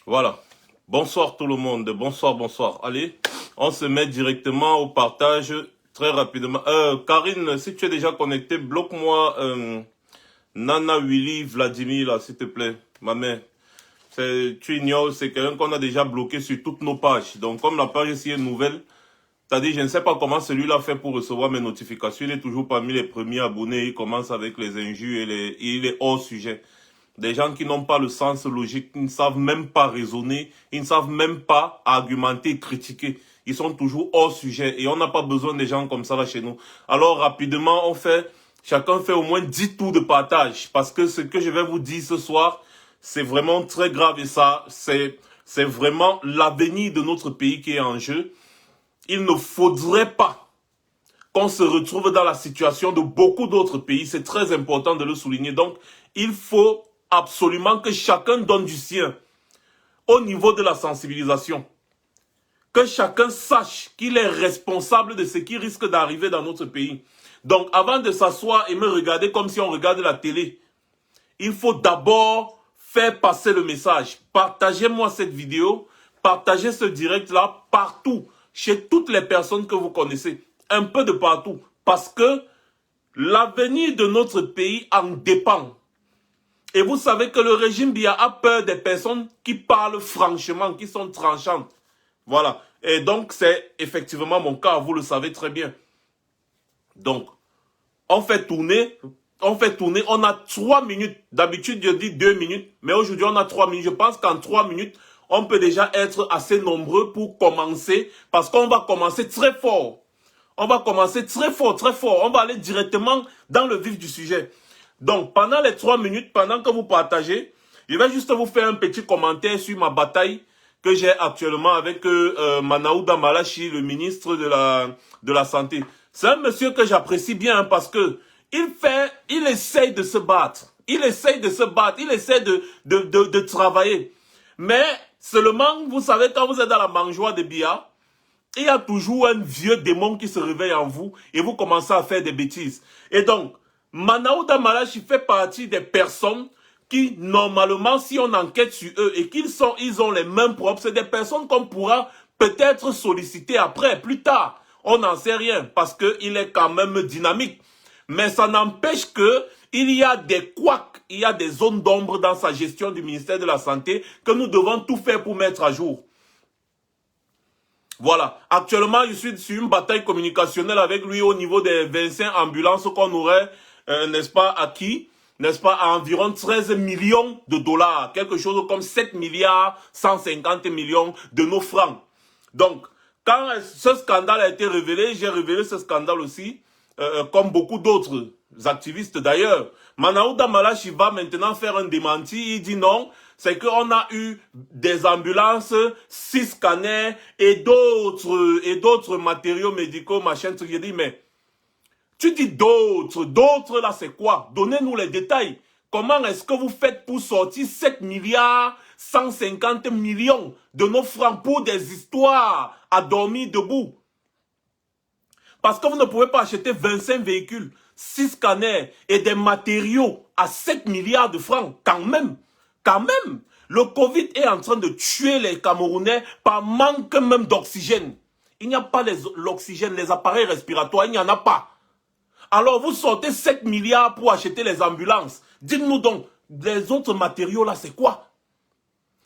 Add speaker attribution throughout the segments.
Speaker 1: Voilà. Bonsoir tout le monde. Bonsoir, bonsoir. Allez, on se met directement au partage très rapidement. Karine, si tu es déjà connecté, bloque-moi Nana Willy Vladimir, là, s'il te plaît. Ma mère. Tu ignores, c'est quelqu'un qu'on a déjà bloqué sur toutes nos pages. Donc, comme la page ici est nouvelle, t'as dit, je ne sais pas comment celui-là fait pour recevoir mes notifications. Il est toujours parmi les premiers abonnés. Il commence avec les injures et il est hors sujet. Des gens qui n'ont pas le sens logique, qui ne savent même pas raisonner, ils ne savent même pas argumenter, critiquer. Ils sont toujours hors sujet et on n'a pas besoin des gens comme ça là chez nous. Alors rapidement, chacun fait au moins 10 tours de partage parce que ce que je vais vous dire ce soir, c'est vraiment très grave et ça, c'est vraiment l'avenir de notre pays qui est en jeu. Il ne faudrait pas qu'on se retrouve dans la situation de beaucoup d'autres pays. C'est très important de le souligner. Donc, il faut absolument que chacun donne du sien au niveau de la sensibilisation. Que chacun sache qu'il est responsable de ce qui risque d'arriver dans notre pays. Donc, avant de s'asseoir et me regarder comme si on regarde la télé, il faut d'abord faire passer le message. Partagez-moi cette vidéo, partagez ce direct-là partout, chez toutes les personnes que vous connaissez, un peu de partout, parce que l'avenir de notre pays en dépend. Et vous savez que le régime Biya a peur des personnes qui parlent franchement, qui sont tranchantes. Voilà. Et donc, c'est effectivement mon cas, vous le savez très bien. Donc, on fait tourner, on a 3 minutes. D'habitude, je dis 2 minutes, mais aujourd'hui, on a 3 minutes. Je pense qu'en 3 minutes, on peut déjà être assez nombreux pour commencer, parce qu'on va commencer très fort. On va commencer très fort, très fort. On va aller directement dans le vif du sujet. Donc, pendant les 3 minutes, pendant que vous partagez, je vais juste vous faire un petit commentaire sur ma bataille que j'ai actuellement avec Manaouda Malachi, le ministre de la Santé. C'est un monsieur que j'apprécie bien parce que il essaye de se battre. Il essaye de se battre, il essaie de travailler. Mais seulement, vous savez, quand vous êtes dans la mangeoire de Biya, il y a toujours un vieux démon qui se réveille en vous et vous commencez à faire des bêtises. Et donc, Manaouda Malachi fait partie des personnes qui, normalement, si on enquête sur eux et ils ont les mains propres, c'est des personnes qu'on pourra peut-être solliciter après, plus tard. On n'en sait rien parce qu'il est quand même dynamique. Mais ça n'empêche que il y a des couacs, il y a des zones d'ombre dans sa gestion du ministère de la Santé que nous devons tout faire pour mettre à jour. Voilà. Actuellement, je suis sur une bataille communicationnelle avec lui au niveau des 25 ambulances qu'on aurait, n'est-ce pas, acquis, n'est-ce pas, à environ 13 millions de dollars. Quelque chose comme 7 milliards 150 millions de nos francs. Donc, quand ce scandale a été révélé, j'ai révélé ce scandale aussi, comme beaucoup d'autres activistes d'ailleurs. Manaouda Malachi va maintenant faire un démenti. Il dit non, c'est qu'on a eu des ambulances, 6 scanners et d'autres matériaux médicaux, machin, truc. J'ai dit, mais tu dis d'autres là c'est quoi? Donnez-nous les détails. Comment est-ce que vous faites pour sortir 7 milliards 150 millions de nos francs pour des histoires à dormir debout? Parce que vous ne pouvez pas acheter 25 véhicules, 6 scanners et des matériaux à 7 milliards de francs. Quand même, le Covid est en train de tuer les Camerounais par manque même d'oxygène. Il n'y a pas l'oxygène, les appareils respiratoires, il n'y en a pas. Alors vous sortez 7 milliards pour acheter les ambulances. Dites-nous donc, les autres matériaux là, c'est quoi?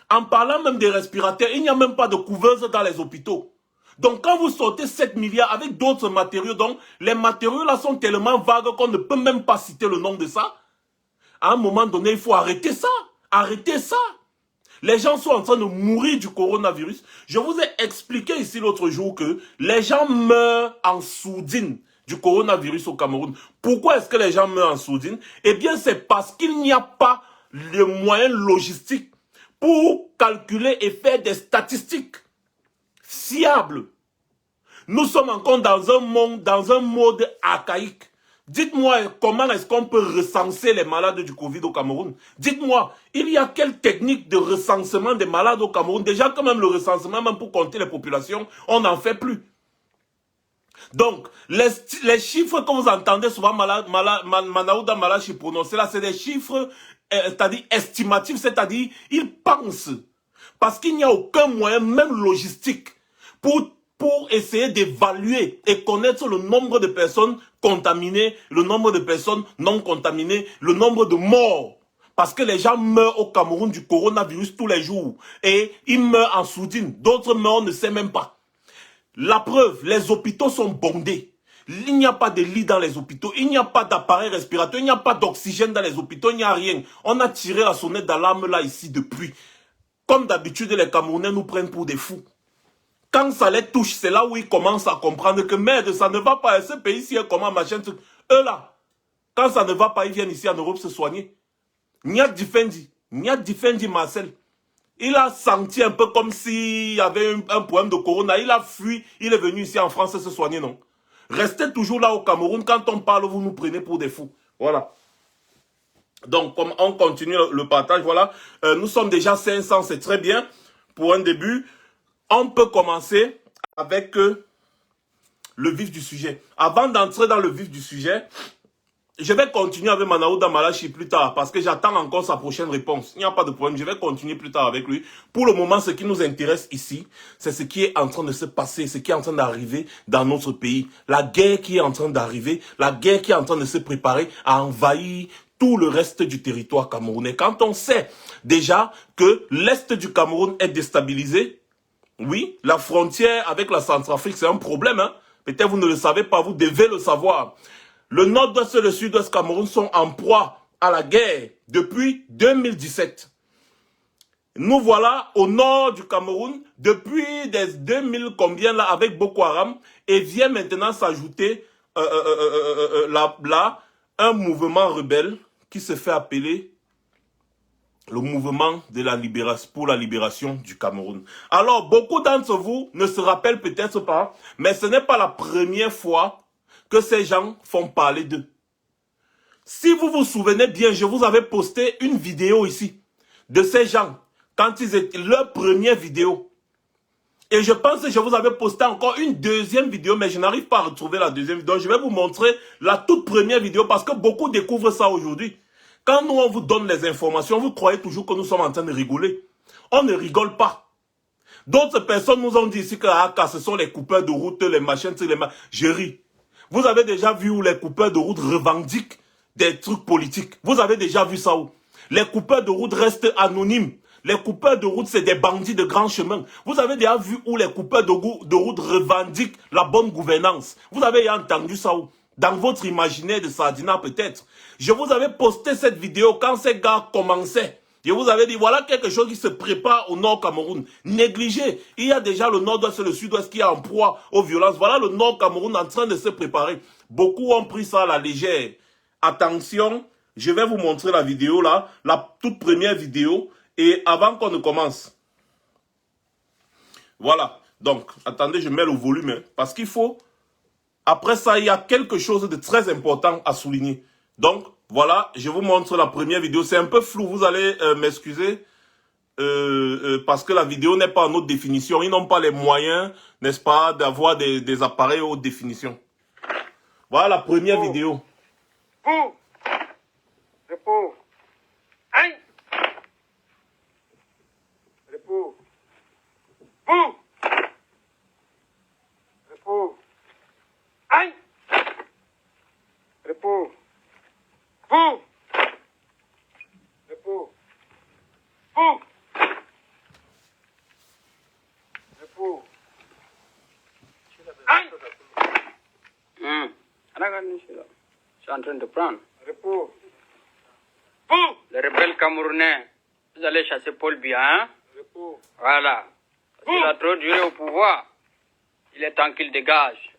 Speaker 1: En parlant même des respirateurs, il n'y a même pas de couveuse dans les hôpitaux. Donc quand vous sortez 7 milliards avec d'autres matériaux, donc les matériaux là sont tellement vagues qu'on ne peut même pas citer le nom de ça. À un moment donné, il faut arrêter ça. Arrêtez ça. Les gens sont en train de mourir du coronavirus. Je vous ai expliqué ici l'autre jour que les gens meurent en sourdine du coronavirus au Cameroun. Pourquoi est-ce que les gens meurent en sourdine? Eh bien, c'est parce qu'il n'y a pas les moyens logistiques pour calculer et faire des statistiques fiables. Nous sommes encore dans un mode archaïque. Dites-moi comment est-ce qu'on peut recenser les malades du Covid au Cameroun? Dites-moi, il y a quelle technique de recensement des malades au Cameroun? Déjà quand même le recensement, même pour compter les populations, on n'en fait plus. Donc, les chiffres que vous entendez souvent Manaouda Malachi prononcer là, c'est des chiffres, c'est-à-dire estimatifs, c'est-à-dire ils pensent. Parce qu'il n'y a aucun moyen, même logistique, pour essayer d'évaluer et connaître le nombre de personnes contaminées, le nombre de personnes non contaminées, le nombre de morts. Parce que les gens meurent au Cameroun du coronavirus tous les jours. Et ils meurent en sourdine. D'autres meurent, on ne sait même pas. La preuve, les hôpitaux sont bondés. Il n'y a pas de lit dans les hôpitaux. Il n'y a pas d'appareil respirateur. Il n'y a pas d'oxygène dans les hôpitaux. Il n'y a rien. On a tiré la sonnette d'alarme là, ici, depuis. Comme d'habitude, les Camerounais nous prennent pour des fous. Quand ça les touche, c'est là où ils commencent à comprendre que merde, ça ne va pas. Ce pays-ci est comment, machin, truc. Eux là, quand ça ne va pas, ils viennent ici en Europe se soigner. Niak Difendi Marcel, il a senti un peu comme s'il y avait un problème de corona. Il a fui, il est venu ici en France se soigner, non? Restez toujours là au Cameroun. Quand on parle, vous nous prenez pour des fous. Voilà. Donc, comme on continue le partage, voilà. Nous sommes déjà 500, c'est très bien. Pour un début, on peut commencer avec le vif du sujet. Avant d'entrer dans le vif du sujet, je vais continuer avec Manaouda Malachi plus tard parce que j'attends encore sa prochaine réponse. Il n'y a pas de problème, je vais continuer plus tard avec lui. Pour le moment, ce qui nous intéresse ici, c'est ce qui est en train de se passer, ce qui est en train d'arriver dans notre pays. La guerre qui est en train d'arriver, la guerre qui est en train de se préparer à envahir tout le reste du territoire camerounais. Quand on sait déjà que l'Est du Cameroun est déstabilisé, oui, la frontière avec la Centrafrique, c'est un problème. Hein? Peut-être vous ne le savez pas, vous devez le savoir. Le nord-ouest et le sud-ouest Cameroun sont en proie à la guerre depuis 2017. Nous voilà au nord du Cameroun depuis des 2000 combien là avec Boko Haram et vient maintenant s'ajouter là un mouvement rebelle qui se fait appeler le mouvement de la libération, pour la libération du Cameroun. Alors beaucoup d'entre vous ne se rappellent peut-être pas, mais ce n'est pas la première fois que ces gens font parler d'eux. Si vous vous souvenez bien, je vous avais posté une vidéo ici de ces gens, quand ils étaient leur première vidéo. Et je pense que je vous avais posté encore une deuxième vidéo, mais je n'arrive pas à retrouver la deuxième vidéo. Je vais vous montrer la toute première vidéo parce que beaucoup découvrent ça aujourd'hui. Quand nous, on vous donne les informations, vous croyez toujours que nous sommes en train de rigoler. On ne rigole pas. D'autres personnes nous ont dit ici que ce sont les coupeurs de route, les machins, je ris. Vous avez déjà vu où les coupeurs de route revendiquent des trucs politiques? Vous avez déjà vu ça où? Les coupeurs de route restent anonymes. Les coupeurs de route, c'est des bandits de grand chemin. Vous avez déjà vu où les coupeurs de route revendiquent la bonne gouvernance? Vous avez déjà entendu ça où? Dans votre imaginaire de Sardina peut-être. Je vous avais posté cette vidéo quand ces gars commençaient. Je vous avais dit, voilà quelque chose qui se prépare au nord Cameroun. Négligé. Il y a déjà le nord-ouest et le sud-ouest qui est en proie aux violences. Voilà le nord Cameroun en train de se préparer. Beaucoup ont pris ça à la légère. Attention, je vais vous montrer la vidéo là, la toute première vidéo. Et avant qu'on ne commence. Voilà. Donc, attendez, je mets le volume. Hein, parce qu'il faut... Après ça, il y a quelque chose de très important à souligner. Donc, voilà, je vous montre la première vidéo. C'est un peu flou, vous allez m'excuser. Parce que la vidéo n'est pas en haute définition. Ils n'ont pas les moyens, n'est-ce pas, d'avoir des appareils haute définition. Voilà la première vidéo.
Speaker 2: Vous, repos. Aïe. Repos. Vous. Repos. Aïe. Repos. Vous. Repos. Vous. Repos. Aïe.
Speaker 3: Je suis en train de prendre.
Speaker 2: Repos. Vous.
Speaker 3: Les rebelles camerounais, vous allez chasser Paul Biya, hein?
Speaker 2: Repos.
Speaker 3: Voilà. Parce qu'il a trop duré au pouvoir. Il est temps qu'il dégage.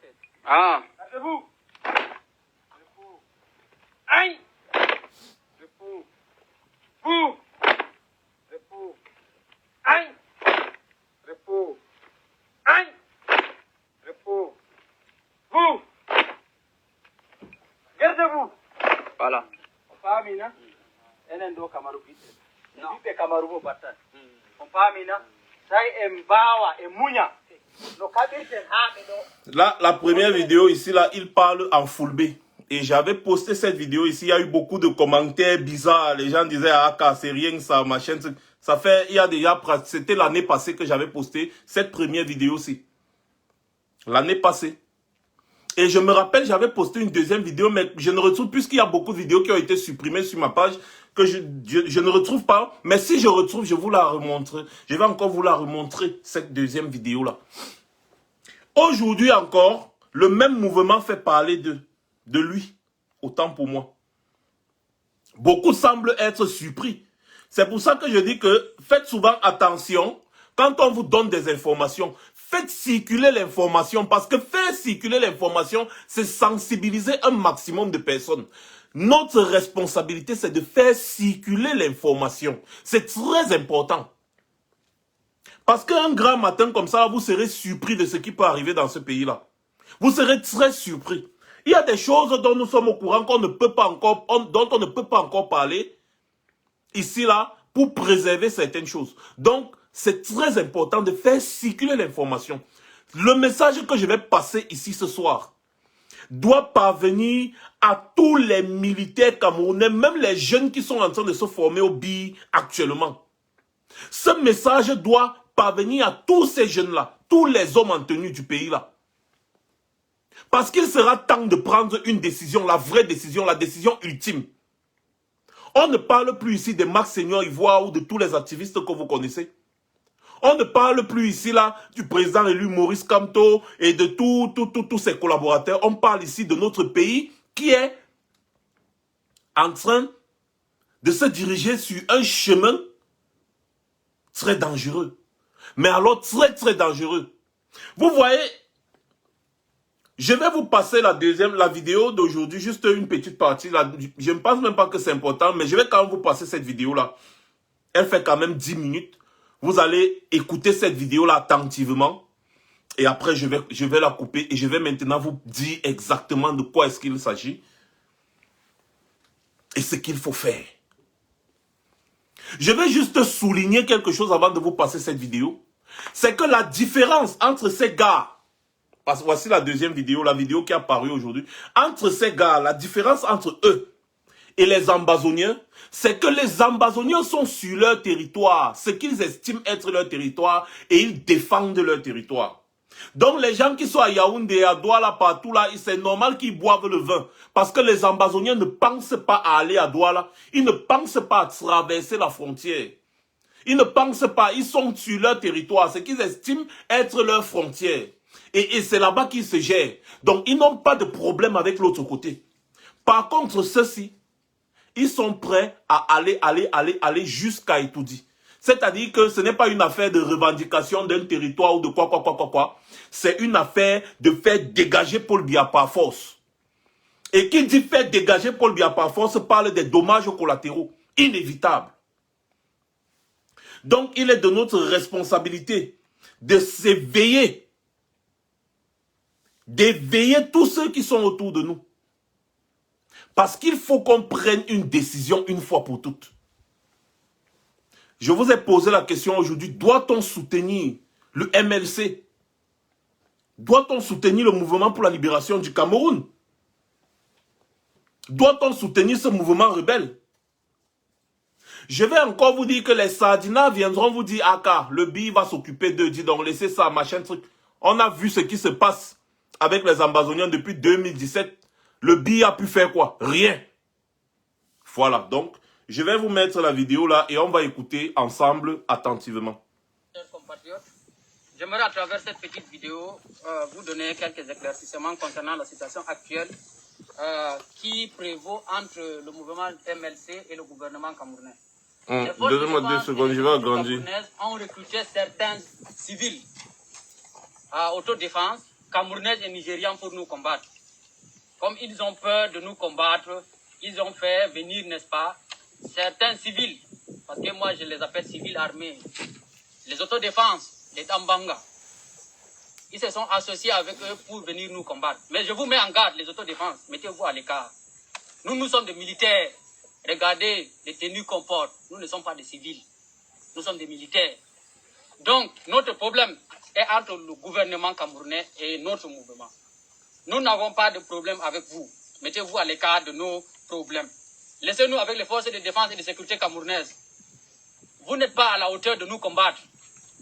Speaker 3: Ah.
Speaker 2: Lâchez-vous. Repos. Aïe. Repos. Vous. Repos. Aïe. Repos. Aïe. Repos. Vous. Gardez-vous.
Speaker 3: Voilà.
Speaker 2: Famina. Enendo Kamaru Peter. Nipe Kamaru bo batan. On famina. Sai embawa emunya. No kabirten ha do.
Speaker 1: Là, la première vidéo ici, là, il parle en fulbe. Et j'avais posté cette vidéo ici. Il y a eu beaucoup de commentaires bizarres. Les gens disaient, ah, c'est rien, ça, machin. Ça fait, il y a déjà, c'était l'année passée que j'avais posté cette première vidéo-ci. L'année passée. Et je me rappelle, j'avais posté une deuxième vidéo, mais je ne retrouve, puisqu'il y a beaucoup de vidéos qui ont été supprimées sur ma page, que je ne retrouve pas. Mais si je retrouve, je vous la remontrerai. Je vais encore vous la remontrer, cette deuxième vidéo-là. Aujourd'hui encore, le même mouvement fait parler de lui. Autant pour moi. Beaucoup semblent être surpris. C'est pour ça que je dis que faites souvent attention quand on vous donne des informations. Faites circuler l'information parce que faire circuler l'information, c'est sensibiliser un maximum de personnes. Notre responsabilité, c'est de faire circuler l'information. C'est très important. Parce qu'un grand matin comme ça, vous serez surpris de ce qui peut arriver dans ce pays-là. Vous serez très surpris. Il y a des choses dont nous sommes au courant qu'on ne peut pas encore, dont on ne peut pas encore parler ici, là, pour préserver certaines choses. Donc, c'est très important de faire circuler l'information. Le message que je vais passer ici ce soir doit parvenir à tous les militaires camerounais, même les jeunes qui sont en train de se former au BI actuellement. Ce message doit parvenir à tous ces jeunes-là, tous les hommes en tenue du pays-là. Parce qu'il sera temps de prendre une décision, la vraie décision, la décision ultime. On ne parle plus ici de Max Seigneur Ivoire ou de tous les activistes que vous connaissez. On ne parle plus ici là du président élu Maurice Kamto et de tous ses collaborateurs. On parle ici de notre pays qui est en train de se diriger sur un chemin très dangereux. Mais alors très très dangereux. Vous voyez, je vais vous passer la vidéo d'aujourd'hui, juste une petite partie. Je ne pense même pas que c'est important, mais je vais quand même vous passer cette vidéo-là. Elle fait quand même 10 minutes. Vous allez écouter cette vidéo-là attentivement. Et après, je vais la couper et je vais maintenant vous dire exactement de quoi est-ce qu'il s'agit. Et ce qu'il faut faire. Je vais juste souligner quelque chose avant de vous passer cette vidéo. C'est que la différence entre ces gars, parce que voici la deuxième vidéo, la vidéo qui est apparue aujourd'hui. Entre ces gars, la différence entre eux et les ambazoniens, c'est que les ambazoniens sont sur leur territoire, ce qu'ils estiment être leur territoire, et ils défendent leur territoire. Donc les gens qui sont à Yaoundé, à Douala, partout là, c'est normal qu'ils boivent le vin. Parce que les ambazoniens ne pensent pas à aller à Douala, ils ne pensent pas à traverser la frontière. Ils ne pensent pas, ils sont sur leur territoire, ce qu'ils estiment être leur frontière. Et c'est là-bas qu'ils se gèrent. Donc ils n'ont pas de problème avec l'autre côté. Par contre, ceux-ci, ils sont prêts à aller jusqu'à Itoudi. C'est-à-dire que ce n'est pas une affaire de revendication d'un territoire ou de quoi. C'est une affaire de faire dégager Paul Biya par force. Et qui dit faire dégager Paul Biya par force parle des dommages collatéraux inévitables. Donc il est de notre responsabilité de s'éveiller, d'éveiller tous ceux qui sont autour de nous. Parce qu'il faut qu'on prenne une décision une fois pour toutes. Je vous ai posé la question aujourd'hui, doit-on soutenir le MLC? Doit-on soutenir le mouvement pour la libération du Cameroun? Doit-on soutenir ce mouvement rebelle? Je vais encore vous dire que les Sardinas viendront vous dire, ah car le BI va s'occuper d'eux, dis donc laissez ça, machin truc. On a vu ce qui se passe avec les Ambazoniens depuis 2017. Le BI a pu faire quoi? Rien. Voilà, donc, je vais vous mettre la vidéo là et on va écouter ensemble attentivement.
Speaker 3: Chers compatriotes, j'aimerais à travers cette petite vidéo vous donner quelques éclaircissements concernant la situation actuelle qui prévaut entre le mouvement MLC et le gouvernement camerounais.
Speaker 1: Donnez-moi 2 secondes, je vais agrandir.
Speaker 3: Les forces ont recruté certains civils à autodéfense, camerounais et nigérians pour nous combattre. Comme ils ont peur de nous combattre, ils ont fait venir, n'est-ce pas, certains civils, parce que moi je les appelle civils armés, les autodéfenses, les Dambanga. Ils se sont associés avec eux pour venir nous combattre. Mais je vous mets en garde, les autodéfenses, mettez-vous à l'écart. Nous sommes des militaires. Regardez les tenues qu'on porte. Nous ne sommes pas des civils. Nous sommes des militaires. Donc, notre problème est entre le gouvernement camerounais et notre mouvement. Nous n'avons pas de problème avec vous. Mettez-vous à l'écart de nos problèmes. Laissez-nous avec les forces de défense et de sécurité camerounaises. Vous n'êtes pas à la hauteur de nous combattre.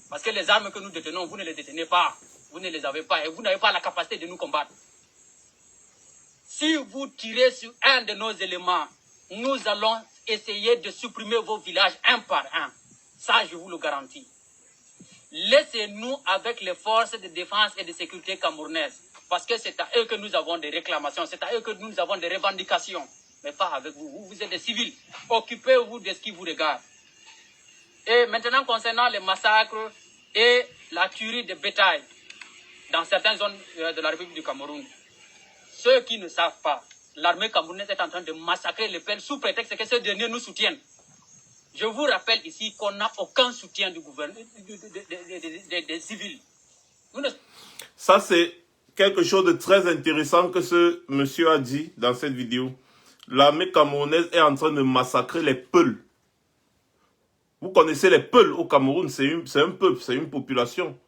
Speaker 3: Parce que les armes que nous détenons, vous ne les détenez pas. Vous ne les avez pas et vous n'avez pas la capacité de nous combattre. Si vous tirez sur un de nos éléments, nous allons essayer de supprimer vos villages un par un. Ça, je vous le garantis. Laissez-nous avec les forces de défense et de sécurité camerounaises. Parce que c'est à eux que nous avons des réclamations, c'est à eux que nous avons des revendications. Mais pas avec vous. Vous êtes des civils. Occupez-vous de ce qui vous regarde. Et maintenant, concernant les massacres et la tuerie de bétail dans certaines zones de la République du Cameroun, ceux qui ne savent pas, l'armée camerounaise est en train de massacrer les peuples sous prétexte que ces derniers nous soutiennent. Je vous rappelle ici qu'on n'a aucun soutien du gouvernement, des civils.
Speaker 1: Ça, c'est quelque chose de très intéressant que ce monsieur a dit dans cette vidéo. L'armée camerounaise est en train de massacrer les Peuls. Vous connaissez les Peuls au Cameroun, c'est un peuple, c'est une population.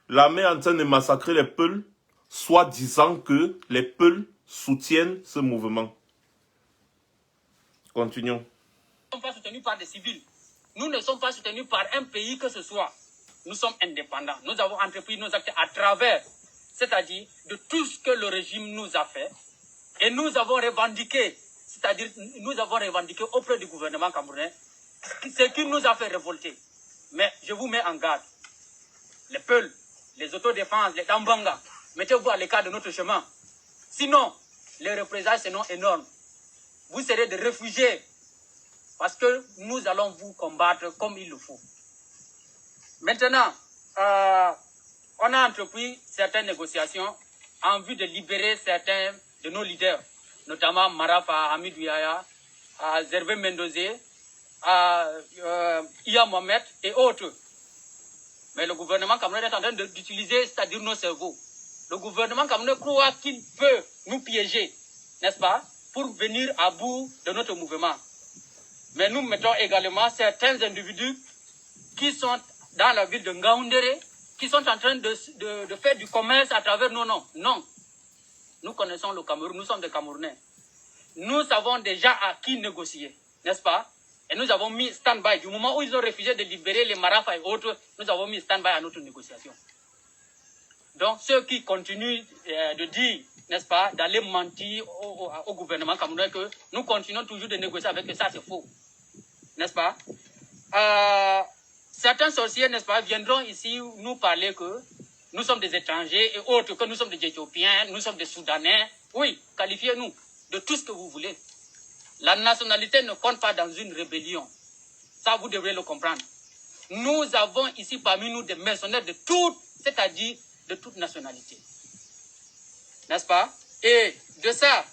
Speaker 1: L'armée est en train de massacrer les Peuls, soit disant que les Peuls soutiennent ce mouvement. Continuons.
Speaker 3: Nous ne sommes pas soutenus par des civils. Nous ne sommes pas soutenus par un pays que ce soit. Nous sommes indépendants. Nous avons entrepris nos actes à travers, c'est-à-dire de tout ce que le régime nous a fait. Et nous avons revendiqué, c'est-à-dire nous avons revendiqué auprès du gouvernement camerounais ce qui nous a fait révolter. Mais je vous mets en garde. Les Peuls, les autodéfenses, les Tambanga, mettez-vous à l'écart de notre chemin. Sinon, les représailles seront énormes. Vous serez des réfugiés. Parce que nous allons vous combattre comme il le faut. Maintenant, on a entrepris certaines négociations en vue de libérer certains de nos leaders, notamment Marafa, Hamidou Yahya, Zervé Mendozé, Iya Mohamed et autres. Mais le gouvernement camerounais est en train d'utiliser, c'est-à-dire nos cerveaux. Le gouvernement camerounais croit qu'il peut nous piéger, n'est-ce pas, pour venir à bout de notre mouvement. Mais nous mettons également certains individus qui sont dans la ville de Ngaoundéré, qui sont en train de faire du commerce à travers nos noms. Non. Nous connaissons le Cameroun, nous sommes des Camerounais. Nous savons déjà à qui négocier, n'est-ce pas? Et nous avons mis stand-by. Du moment où ils ont refusé de libérer les Marafa et autres, nous avons mis stand-by à notre négociation. Donc, ceux qui continuent de dire, n'est-ce pas, d'aller mentir au gouvernement camerounais que nous continuons toujours de négocier avec eux, ça c'est faux. N'est-ce pas? Certains sorciers, n'est-ce pas, viendront ici nous parler que nous sommes des étrangers et autres, que nous sommes des Éthiopiens, nous sommes des Soudanais. Oui, qualifiez-nous de tout ce que vous voulez. La nationalité ne compte pas dans une rébellion. Ça, vous devrez le comprendre. Nous avons ici parmi nous des mercenaires de toutes, c'est-à-dire de toute nationalité. N'est-ce pas? Et de ça,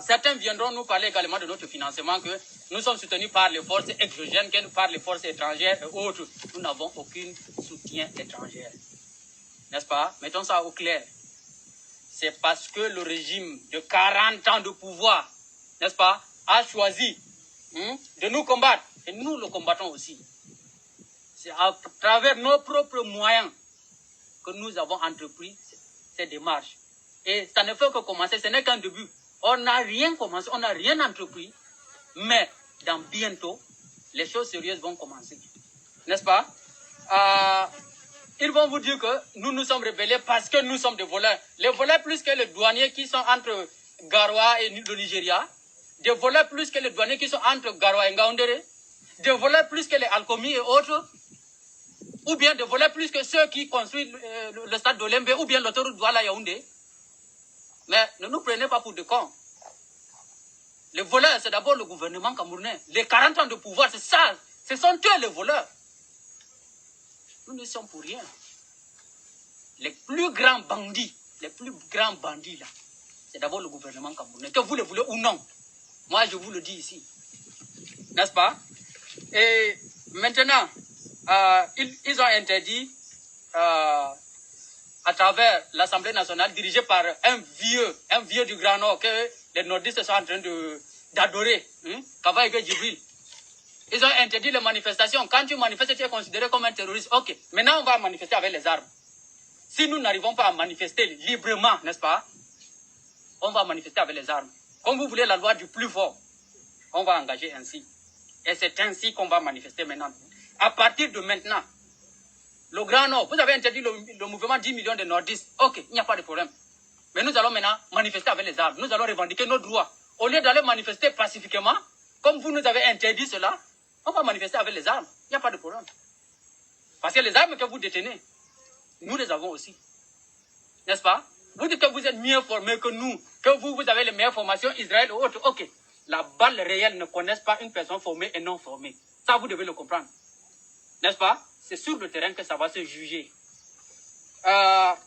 Speaker 3: certains viendront nous parler également de notre financement, que nous sommes soutenus par les forces exogènes, par les forces étrangères et autres. Nous n'avons aucun soutien étranger. N'est-ce pas? Mettons ça au clair. C'est parce que le régime de 40 ans de pouvoir, n'est-ce pas, a choisi de nous combattre. Et nous le combattons aussi. C'est à travers nos propres moyens que nous avons entrepris ces démarches. Et ça ne fait que commencer, ce n'est qu'un début. On n'a rien commencé, on n'a rien entrepris. Mais dans bientôt, les choses sérieuses vont commencer. N'est-ce pas? Ils vont vous dire que nous nous sommes rebellés parce que nous sommes des voleurs. Les voleurs plus que les douaniers qui sont entre Garoua et le Nigeria. Des voleurs plus que les douaniers qui sont entre Garoua et Ngaoundéré. Des voleurs plus que les Alcomi et autres. Ou bien des voleurs plus que ceux qui construisent le stade d'Olembe ou bien l'autoroute Douala-Yaoundé. Mais ne nous prenez pas pour des cons. Les voleurs, c'est d'abord le gouvernement camerounais. Les 40 ans de pouvoir, c'est ça. Ce sont eux les voleurs. Nous ne sommes pour rien. Les plus grands bandits là, c'est d'abord le gouvernement camerounais. Que vous le voulez ou non. Moi, je vous le dis ici. N'est-ce pas? Et maintenant, ils ont interdit, à travers l'Assemblée nationale, dirigée par un vieux du Grand Nord, que les nordistes sont en train d'adorer, Kavaïga Djibril. Ils ont interdit les manifestations. Quand tu manifestes, tu es considéré comme un terroriste. Ok, maintenant on va manifester avec les armes. Si nous n'arrivons pas à manifester librement, n'est-ce pas? on va manifester avec les armes. Comme vous voulez la loi du plus fort, on va engager ainsi. Et c'est ainsi qu'on va manifester maintenant. À partir de maintenant, le Grand Nord, vous avez interdit le mouvement 10 millions de nordistes. Ok, il n'y a pas de problème. Mais nous allons maintenant manifester avec les armes. Nous allons revendiquer nos droits. Au lieu d'aller manifester pacifiquement, comme vous nous avez interdit cela, on va manifester avec les armes. Il n'y a pas de problème. Parce que les armes que vous détenez, nous les avons aussi. N'est-ce pas? Vous dites que vous êtes mieux formés que nous, que vous avez les meilleures formations, Israël ou autres. Ok. La balle réelle ne connaît pas une personne formée et non formée. Ça, vous devez le comprendre. N'est-ce pas? C'est sur le terrain que ça va se juger.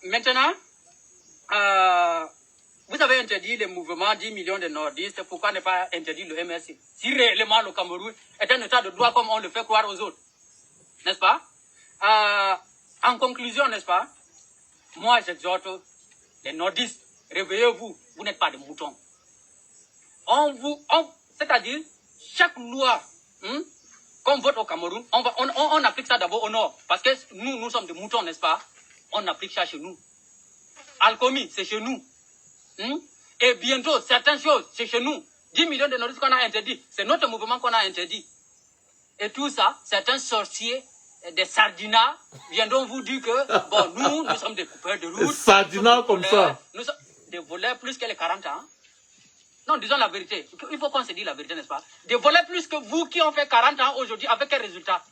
Speaker 3: Maintenant, vous avez interdit le mouvement 10 millions de nordistes. Pourquoi ne pas interdire le MRC? Si réellement le Cameroun est un état de droit comme on le fait croire aux autres. N'est-ce pas? En conclusion, n'est-ce pas? Moi, j'exhorte les nordistes. Réveillez-vous. Vous n'êtes pas des moutons. C'est-à-dire, chaque loi qu'on vote au Cameroun, on applique ça d'abord au nord. Parce que nous sommes des moutons, n'est-ce pas? On applique ça chez nous. Alcomi, c'est chez nous. Et bientôt, certaines choses, c'est chez nous. 10 millions de nordistes qu'on a interdits, c'est notre mouvement qu'on a interdit. Et tout ça, certains sorciers, des sardinats, viendront vous dire que, bon, nous sommes des coupeurs de route.
Speaker 1: Des sardinats comme ça.
Speaker 3: Nous sommes des voleurs plus que les 40 ans. Non, disons la vérité. Il faut qu'on se dise la vérité, n'est-ce pas? Des voleurs plus que vous qui ont fait 40 ans aujourd'hui, avec quel résultat?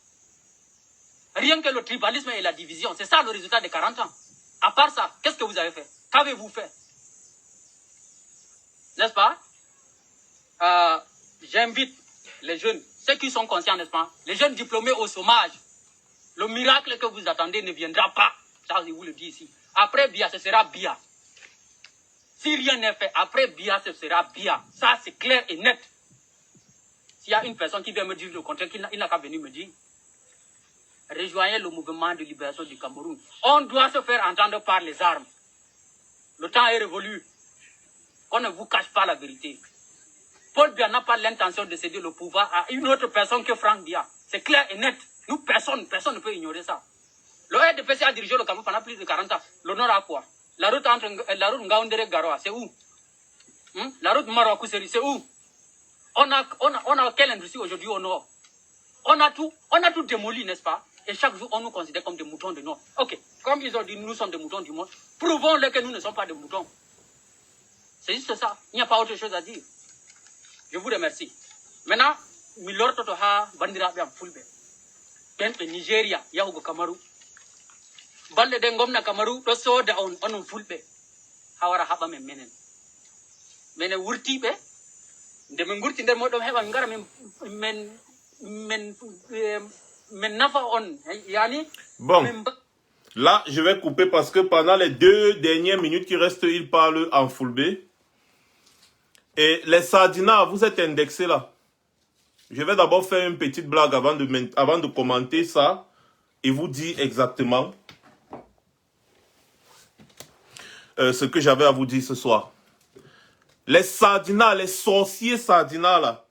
Speaker 3: Rien que le tribalisme et la division. C'est ça le résultat des 40 ans. À part ça, qu'est-ce que vous avez fait? Qu'avez-vous fait? N'est-ce pas? J'invite les jeunes, ceux qui sont conscients, n'est-ce pas? Les jeunes diplômés au chômage. Le miracle que vous attendez ne viendra pas. Ça, je vous le dis ici. Après Bia, ce sera Bia. Si rien n'est fait, après Bia, ce sera Bia. Ça, c'est clair et net. S'il y a une personne qui vient me dire le contraire, il n'a qu'à venir me dire. Rejoignez le mouvement de libération du Cameroun. On doit se faire entendre par les armes. Le temps est révolu. On ne vous cache pas la vérité. Paul Biya n'a pas l'intention de céder le pouvoir à une autre personne que Franck Biya. C'est clair et net. Nous, personne ne peut ignorer ça. Le RDPC a dirigé le Cameroun pendant plus de 40 ans. Le Nord a quoi? La route Ngaoundéré-Garoua, c'est où? La route Maroc-Kousséri, c'est où? On a quelle industrie aujourd'hui au Nord? On a tout démoli, n'est-ce pas? Et chaque jour, on nous considère comme des moutons du Nord. Ok, comme ils ont dit, nous sommes des moutons du monde. Prouvons-le que nous ne sommes pas des moutons. C'est juste ça. Il n'y a pas autre chose à dire. Je vous remercie. Maintenant, Milor Totoha, Bandira Biam Fulbe. Ben Nigeria, Yahugo Kamaru. Balde Dengom na Kamaru, to so da on Fulbe. Hawara Haba Menen. Mene Wurti be. De Mengurti de Modom Heaven Gara men nafa on. Yani.
Speaker 1: Bon. Là, je vais couper parce que pendant les 2 dernières minutes qui restent, il parle en fulbé. Et les sardinats, vous êtes indexés là. Je vais d'abord faire une petite blague avant de commenter ça et vous dire exactement ce que j'avais à vous dire ce soir. Les sardinats, les sorciers sardinats là,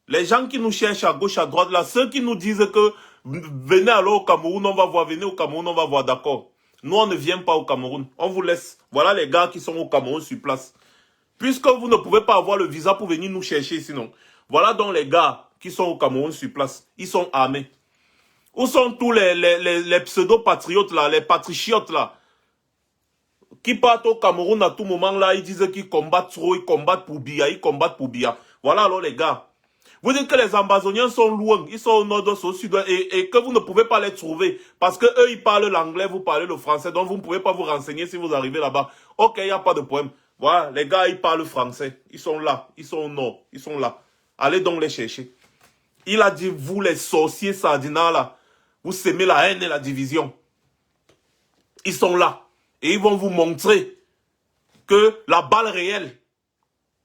Speaker 1: les gens qui nous cherchent à gauche, à droite là, ceux qui nous disent que venez alors au Cameroun, on va voir, venez au Cameroun, on va voir, d'accord. Nous, on ne vient pas au Cameroun, on vous laisse. Voilà les gars qui sont au Cameroun sur place. Puisque vous ne pouvez pas avoir le visa pour venir nous chercher sinon. Voilà donc les gars qui sont au Cameroun sur place. Ils sont armés. Où sont tous les pseudo-patriotes là, les patriotes là, qui partent au Cameroun à tout moment là, ils disent qu'ils combattent trop, ils combattent pour Biya, ils combattent pour Biya. Voilà alors les gars. Vous dites que les Ambazoniens sont loin, ils sont au nord, au sud, et que vous ne pouvez pas les trouver. Parce que eux, ils parlent l'anglais, vous parlez le français, donc vous ne pouvez pas vous renseigner si vous arrivez là-bas. Ok, il n'y a pas de problème. Voilà, les gars, ils parlent français. Ils sont là, ils sont au nord, ils sont là. Allez donc les chercher. Il a dit, vous les sorciers sardinats là, vous sémez la haine et la division. Ils sont là. Et ils vont vous montrer que la balle réelle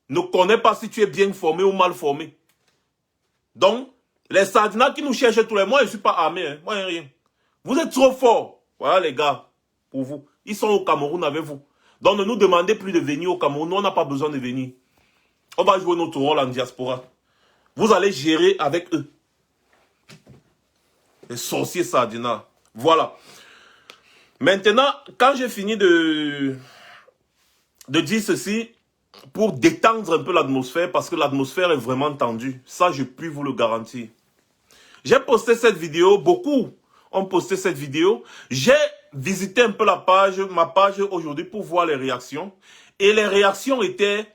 Speaker 1: ne connaît pas si tu es bien formé ou mal formé. Donc, les sardinats qui nous cherchent tous les mois, je ne suis pas armé, hein. Moi, rien. Vous êtes trop forts. Voilà les gars, pour vous. Ils sont au Cameroun avec vous. Donc, ne nous demandez plus de venir au Cameroun. Nous, on n'a pas besoin de venir. On va jouer notre rôle en diaspora. Vous allez gérer avec eux. Les sorciers sardinats. Voilà. Maintenant, quand j'ai fini de dire ceci, pour détendre un peu l'atmosphère, parce que l'atmosphère est vraiment tendue. Ça, je puis vous le garantir. J'ai posté cette vidéo, beaucoup ont posté cette vidéo. J'ai visité un peu la page, ma page aujourd'hui pour voir les réactions. Et les réactions étaient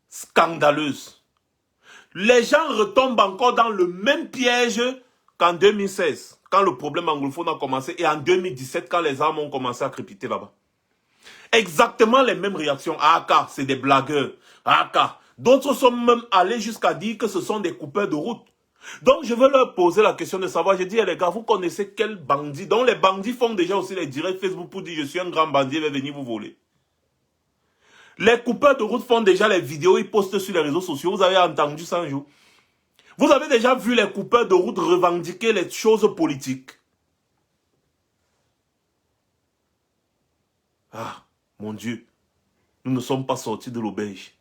Speaker 1: scandaleuses. Les gens retombent encore dans le même piège qu'en 2016, quand le problème anglophone a commencé, et en 2017, quand les armes ont commencé à crépiter là-bas. Exactement les mêmes réactions. Ah, car c'est des blagueurs. Ah, car d'autres sont même allés jusqu'à dire que ce sont des coupeurs de route. Donc, je veux leur poser la question de savoir, je dis, les gars, vous connaissez quel bandit? Donc, les bandits font déjà aussi les directs Facebook pour dire, je suis un grand bandit, je vais venir vous voler. Les coupeurs de route font déjà les vidéos, ils postent sur les réseaux sociaux. Vous avez entendu ça un jour? Vous avez déjà vu les coupeurs de route revendiquer les choses politiques? Ah, mon Dieu, nous ne sommes pas sortis de l'auberge.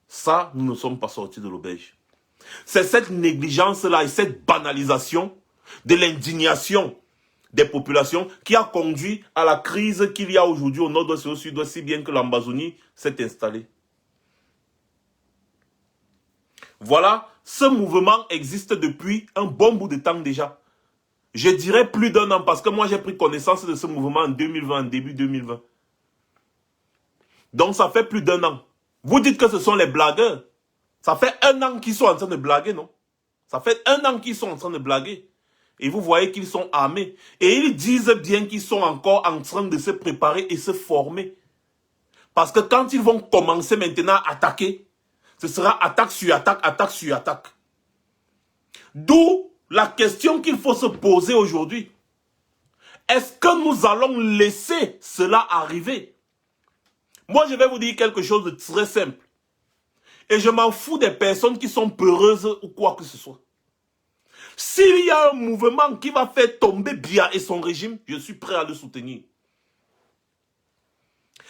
Speaker 1: Ça, nous ne sommes pas sortis de l'auberge. C'est cette négligence-là et cette banalisation de l'indignation des populations qui a conduit à la crise qu'il y a aujourd'hui au nord-ouest et au sud-ouest, si bien que l'Amazonie s'est installée. Voilà, ce mouvement existe depuis un bon bout de temps déjà. Je dirais plus d'1 an, parce que moi j'ai pris connaissance de ce mouvement en 2020, début 2020. Donc ça fait plus d'1 an. Vous dites que ce sont les blagueurs. Ça fait 1 an qu'ils sont en train de blaguer, non? Ça fait 1 an qu'ils sont en train de blaguer. Et vous voyez qu'ils sont armés. Et ils disent bien qu'ils sont encore en train de se préparer et se former. Parce que quand ils vont commencer maintenant à attaquer, ce sera attaque sur attaque, attaque sur attaque. D'où la question qu'il faut se poser aujourd'hui. Est-ce que nous allons laisser cela arriver? Moi, je vais vous dire quelque chose de très simple. Et je m'en fous des personnes qui sont peureuses ou quoi que ce soit. S'il y a un mouvement qui va faire tomber Biya et son régime, je suis prêt à le soutenir.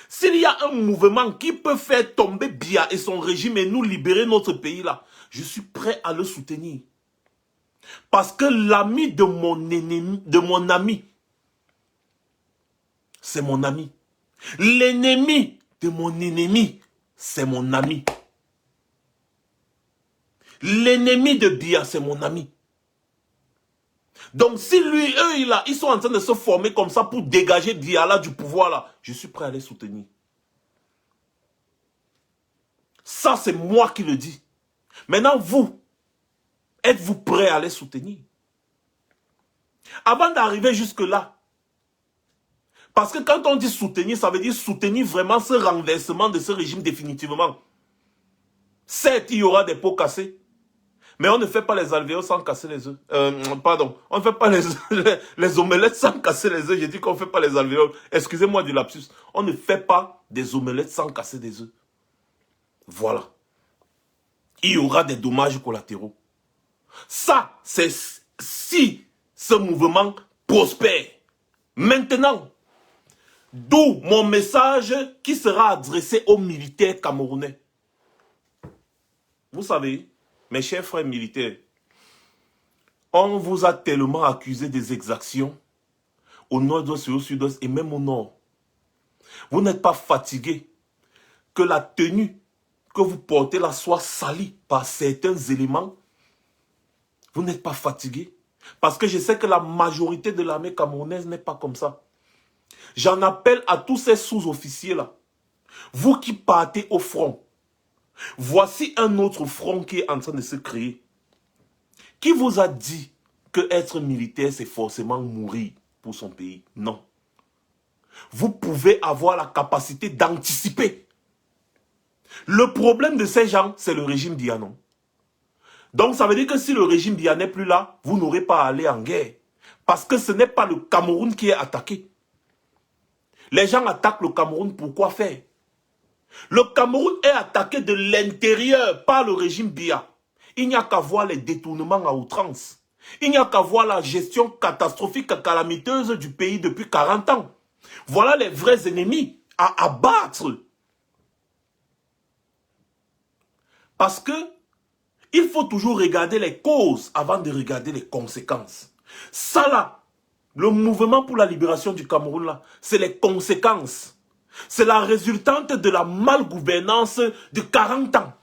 Speaker 1: S'il y a un mouvement qui peut faire tomber Biya et son régime et nous libérer notre pays là, je suis prêt à le soutenir. Parce que l'ami de mon ennemi, de mon ami, c'est mon ami. L'ennemi de mon ennemi, c'est mon ami. L'ennemi de Biya, c'est mon ami. Donc si lui, eux, ils sont en train de se former comme ça pour dégager Biya là du pouvoir là, je suis prêt à les soutenir. Ça, c'est moi qui le dis. Maintenant, vous, êtes-vous prêt à les soutenir? Avant d'arriver jusque-là, parce que quand on dit soutenir, ça veut dire soutenir vraiment ce renversement de ce régime définitivement. Certes, il y aura des pots cassés, mais on ne fait pas les alvéoles sans casser les œufs. Pardon, on ne fait pas les omelettes sans casser les œufs. J'ai dit qu'on ne fait pas les alvéoles. Excusez-moi du lapsus. On ne fait pas des omelettes sans casser des œufs. Voilà. Il y aura des dommages collatéraux. Ça, c'est si ce mouvement prospère. Maintenant, d'où mon message qui sera adressé aux militaires camerounais. Vous savez, mes chers frères militaires, on vous a tellement accusé des exactions au nord-ouest et au sud-ouest et même au nord. Vous n'êtes pas fatigué que la tenue que vous portez là soit salie par certains éléments. Vous n'êtes pas fatigué. Parce que je sais que la majorité de l'armée camerounaise n'est pas comme ça. J'en appelle à tous ces sous-officiers là. Vous qui partez au front. Voici un autre front qui est en train de se créer. Qui vous a dit que être militaire, c'est forcément mourir pour son pays? Non. Vous pouvez avoir la capacité d'anticiper. Le problème de ces gens, c'est le régime Biya. Donc ça veut dire que si le régime Biya n'est plus là, vous n'aurez pas à aller en guerre. Parce que ce n'est pas le Cameroun qui est attaqué. Les gens attaquent le Cameroun, pourquoi faire? Le Cameroun est attaqué de l'intérieur par le régime Biya. Il n'y a qu'à voir les détournements à outrance. Il n'y a qu'à voir la gestion catastrophique et calamiteuse du pays depuis 40 ans. Voilà les vrais ennemis à abattre. Parce que il faut toujours regarder les causes avant de regarder les conséquences. Ça là, le mouvement pour la libération du Cameroun là, c'est les conséquences. C'est la résultante de la malgouvernance de 40 ans.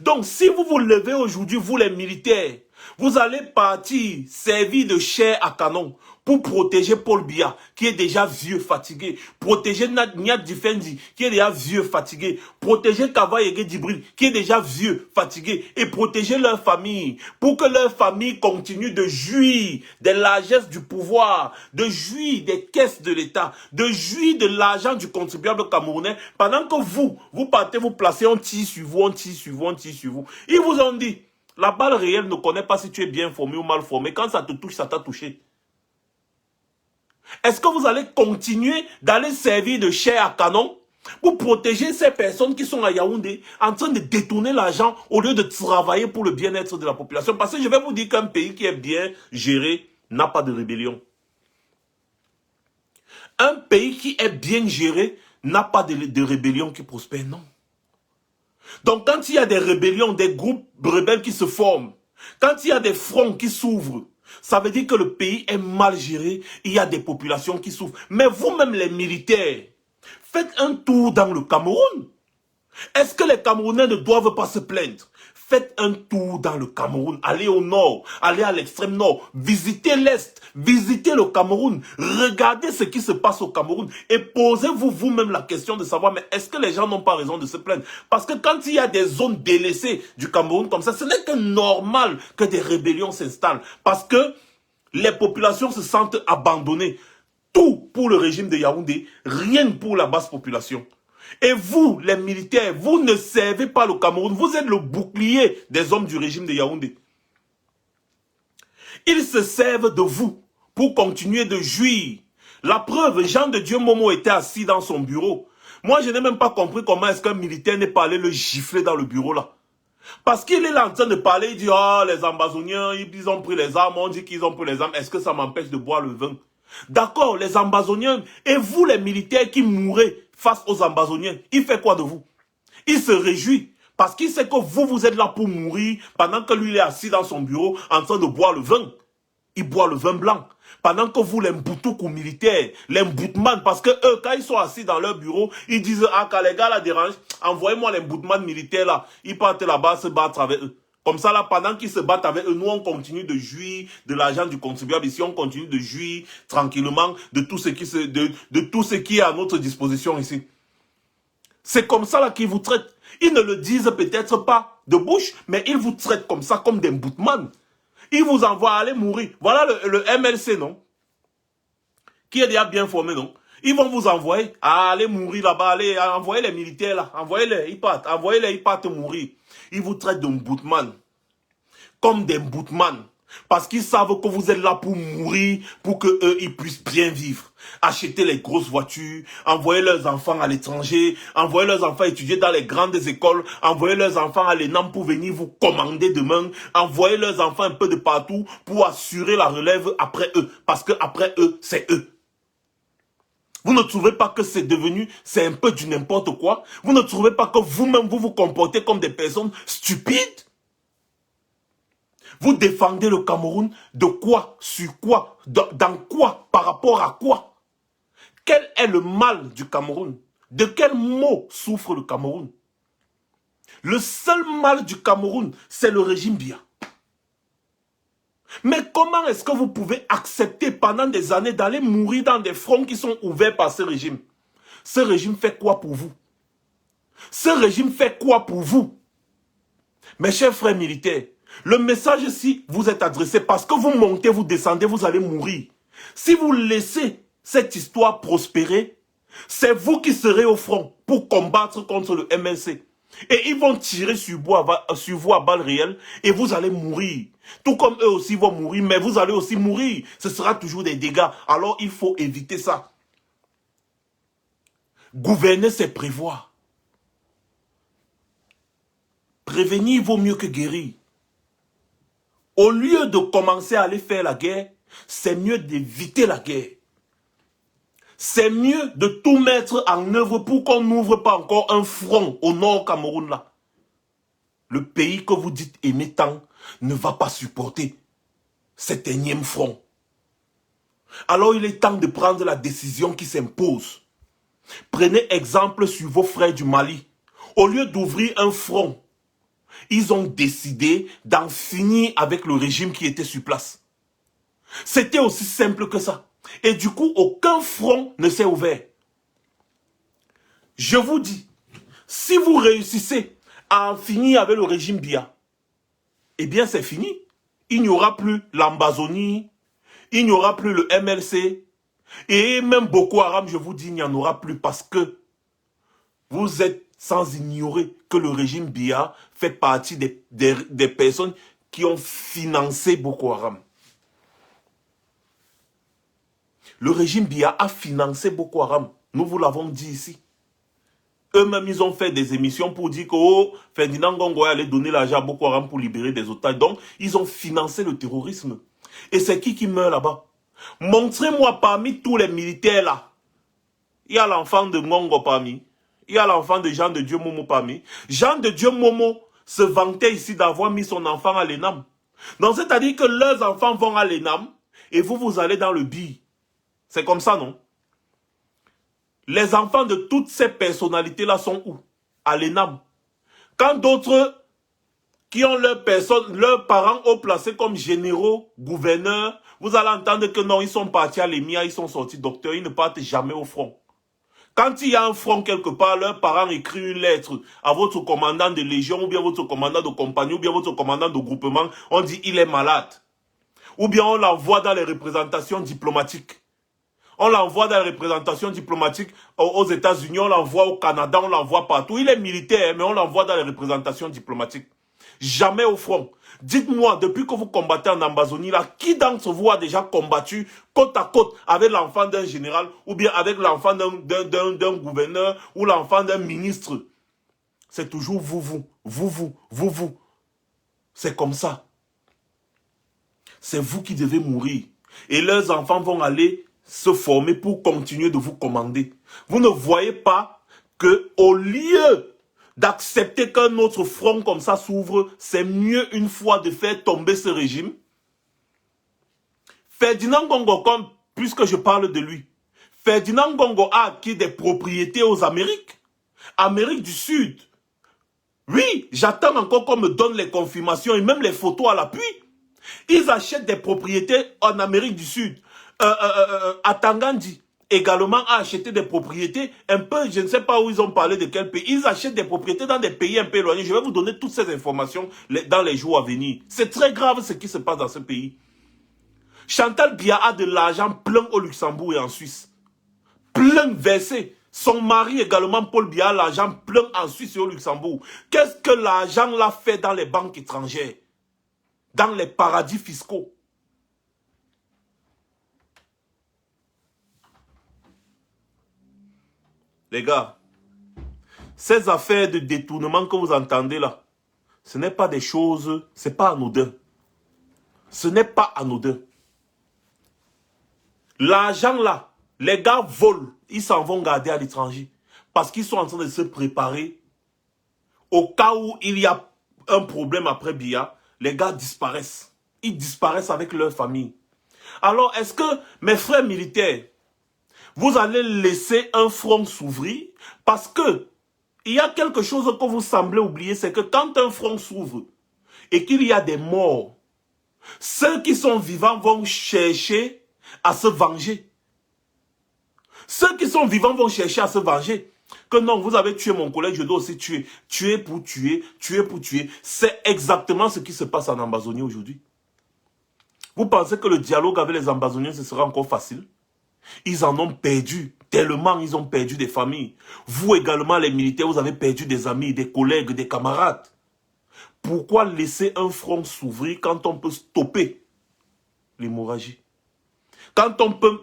Speaker 1: Donc, si vous vous levez aujourd'hui, vous les militaires, vous allez partir servir de chair à canon pour protéger Paul Biya, qui est déjà vieux, fatigué, protéger Niat Difendi, qui est déjà vieux, fatigué, protéger Kava Yege Djibril, qui est déjà vieux, fatigué, et protéger leur famille, pour que leur famille continue de jouir des largesses du pouvoir, de jouir des caisses de l'État, de jouir de l'argent du contribuable camerounais, pendant que vous partez vous placer, on tire sur vous, on tire sur vous, on tire sur vous. Ils vous ont dit, la balle réelle ne connaît pas si tu es bien formé ou mal formé. Quand ça te touche, ça t'a touché. Est-ce que vous allez continuer d'aller servir de chair à canon pour protéger ces personnes qui sont à Yaoundé en train de détourner l'argent au lieu de travailler pour le bien-être de la population? Parce que je vais vous dire qu'un pays qui est bien géré n'a pas de rébellion. Un pays qui est bien géré n'a pas de rébellion qui prospère, non. Donc quand il y a des rébellions, des groupes rebelles qui se forment, quand il y a des fronts qui s'ouvrent, ça veut dire que le pays est mal géré, il y a des populations qui souffrent. Mais vous-même les militaires, faites un tour dans le Cameroun. Est-ce que les Camerounais ne doivent pas se plaindre? Faites un tour dans le Cameroun, allez au nord, allez à l'extrême nord, visitez l'Est, visitez le Cameroun, regardez ce qui se passe au Cameroun et posez-vous vous-même la question de savoir, mais est-ce que les gens n'ont pas raison de se plaindre? Parce que quand il y a des zones délaissées du Cameroun comme ça, ce n'est que normal que des rébellions s'installent. Parce que les populations se sentent abandonnées. Tout pour le régime de Yaoundé, rien pour la basse population. Et vous, les militaires, vous ne servez pas le Cameroun. Vous êtes le bouclier des hommes du régime de Yaoundé. Ils se servent de vous pour continuer de jouir. La preuve, Jean de Dieu Momo était assis dans son bureau. Moi, je n'ai même pas compris comment est-ce qu'un militaire n'est pas allé le gifler dans le bureau là. Parce qu'il est là en train de parler, il dit, oh, les ambazoniens, ils ont pris les armes, on dit qu'ils ont pris les armes. Est-ce que ça m'empêche de boire le vin? D'accord, les ambazoniens, et vous les militaires qui mourrez face aux ambazoniens, il fait quoi de vous? Il se réjouit parce qu'il sait que vous êtes là pour mourir pendant que lui il est assis dans son bureau en train de boire le vin. Il boit le vin blanc. Pendant que vous, les mboutoukou militaires, les mboutman, parce que eux, quand ils sont assis dans leur bureau, ils disent, ah, quand les gars la dérangent, envoyez-moi les mboutman militaires là. Ils partent là-bas se battre avec eux. Comme ça, là, pendant qu'ils se battent avec eux, nous, on continue de jouir de l'argent du contribuable. Ici, on continue de jouir tranquillement de tout ce qui est à notre disposition ici. C'est comme ça, là, qu'ils vous traitent. Ils ne le disent peut-être pas de bouche, mais ils vous traitent comme ça, comme des boutman. Ils vous envoient aller mourir. Voilà le MLC, non? Qui est déjà bien formé, non? Ils vont vous envoyer à aller mourir là-bas, allez, envoyer les militaires là, envoyez-les, ils partent mourir. Ils vous traitent de boutman, comme des boutman, parce qu'ils savent que vous êtes là pour mourir, pour que eux ils puissent bien vivre. Acheter les grosses voitures, envoyer leurs enfants à l'étranger, envoyer leurs enfants étudier dans les grandes écoles, envoyer leurs enfants à l'ENAM pour venir vous commander demain, envoyer leurs enfants un peu de partout pour assurer la relève après eux, parce que après eux, c'est eux. Vous ne trouvez pas que c'est devenu, c'est un peu du n'importe quoi? Vous ne trouvez pas que vous-même, vous vous comportez comme des personnes stupides? Vous défendez le Cameroun de quoi? Sur quoi? Dans quoi? Par rapport à quoi? Quel est le mal du Cameroun? De quel mot souffre le Cameroun? Le seul mal du Cameroun, c'est le régime Biya. Mais comment est-ce que vous pouvez accepter pendant des années d'aller mourir dans des fronts qui sont ouverts par ce régime? Ce régime fait quoi pour vous? Ce régime fait quoi pour vous? Mes chers frères militaires, le message ici vous est adressé parce que vous montez, vous descendez, vous allez mourir. Si vous laissez cette histoire prospérer, c'est vous qui serez au front pour combattre contre le MLC. Et ils vont tirer sur vous à balles réelles et vous allez mourir. Tout comme eux aussi vont mourir, mais vous allez aussi mourir. Ce sera toujours des dégâts. Alors il faut éviter ça. Gouverner, c'est prévoir. Prévenir vaut mieux que guérir. Au lieu de commencer à aller faire la guerre, c'est mieux d'éviter la guerre. C'est mieux de tout mettre en œuvre pour qu'on n'ouvre pas encore un front au nord Cameroun là. Le pays que vous dites aimer tant ne va pas supporter cet énième front. Alors il est temps de prendre la décision qui s'impose. Prenez exemple sur vos frères du Mali. Au lieu d'ouvrir un front, ils ont décidé d'en finir avec le régime qui était sur place. C'était aussi simple que ça. Et du coup, aucun front ne s'est ouvert. Je vous dis, si vous réussissez à en finir avec le régime Biya, eh bien c'est fini. Il n'y aura plus l'Ambazonie, il n'y aura plus le MLC, et même Boko Haram, je vous dis, il n'y en aura plus parce que vous êtes sans ignorer que le régime Biya fait partie des personnes qui ont financé Boko Haram. Le régime Biya a financé Boko Haram. Nous vous l'avons dit ici. Eux-mêmes, ils ont fait des émissions pour dire que oh, Ferdinand Ngongo allait donner l'argent à Boko Haram pour libérer des otages. Donc, ils ont financé le terrorisme. Et c'est qui meurt là-bas? Montrez-moi parmi tous les militaires là. Il y a l'enfant de Ngongo parmi. Il y a l'enfant de Jean de Dieu Momo parmi. Jean de Dieu Momo se vantait ici d'avoir mis son enfant à l'ENAM. Donc, c'est-à-dire que leurs enfants vont à l'ENAM et vous allez dans le BI. C'est comme ça, non? Les enfants de toutes ces personnalités-là sont où? À l'ENAM. Quand d'autres qui ont leurs parents haut placés comme généraux, gouverneurs, vous allez entendre que non, ils sont partis à l'EMIA, ils sont sortis docteurs, ils ne partent jamais au front. Quand il y a un front quelque part, leurs parents écrivent une lettre à votre commandant de légion, ou bien votre commandant de compagnie, ou bien votre commandant de groupement, on dit il est malade. Ou bien on l'envoie dans les représentations diplomatiques. On l'envoie dans les représentations diplomatiques aux États-Unis, on l'envoie au Canada, on l'envoie partout. Il est militaire, mais on l'envoie dans les représentations diplomatiques. Jamais au front. Dites-moi, depuis que vous combattez en Amazonie, là, qui d'entre vous a déjà combattu côte à côte avec l'enfant d'un général ou bien avec l'enfant d'un gouverneur ou l'enfant d'un ministre? C'est toujours vous. C'est comme ça. C'est vous qui devez mourir. Et leurs enfants vont aller se former pour continuer de vous commander. Vous ne voyez pas que au lieu d'accepter qu'un autre front comme ça s'ouvre, c'est mieux une fois de faire tomber ce régime. Ferdinand Ngongo, puisque je parle de lui, Ferdinand Ngongo a acquis des propriétés aux Amériques. Amérique du Sud. Oui, j'attends encore qu'on me donne les confirmations et même les photos à l'appui. Ils achètent des propriétés en Amérique du Sud. Atangandi également a acheté des propriétés un peu, je ne sais pas où ils ont parlé de quel pays. Ils achètent des propriétés dans des pays un peu éloignés. Je vais vous donner toutes ces informations dans les jours à venir. C'est très grave ce qui se passe dans ce pays. Chantal Biya a de l'argent plein au Luxembourg et en Suisse. Plein versé. Son mari également, Paul Biya, a l'argent plein en Suisse et au Luxembourg. Qu'est-ce que l'argent l'a fait dans les banques étrangères? Dans les paradis fiscaux? Les gars, ces affaires de détournement que vous entendez là, ce n'est pas des choses, c'est pas anodin. Ce n'est pas anodin. L'argent là, les gars volent, ils s'en vont garder à l'étranger. Parce qu'ils sont en train de se préparer. Au cas où il y a un problème après Biya, les gars disparaissent. Ils disparaissent avec leur famille. Alors, est-ce que mes frères militaires, vous allez laisser un front s'ouvrir? Parce que il y a quelque chose que vous semblez oublier, c'est que quand un front s'ouvre et qu'il y a des morts, ceux qui sont vivants vont chercher à se venger. Ceux qui sont vivants vont chercher à se venger. Que non, vous avez tué mon collègue, je dois aussi tuer. Tuer pour tuer, tuer pour tuer. C'est exactement ce qui se passe en Amazonie aujourd'hui. Vous pensez que le dialogue avec les Amazoniens, ce sera encore facile? Ils en ont perdu, tellement ils ont perdu des familles. Vous également, les militaires, vous avez perdu des amis, des collègues, des camarades. Pourquoi laisser un front s'ouvrir quand on peut stopper l'hémorragie? Quand on peut...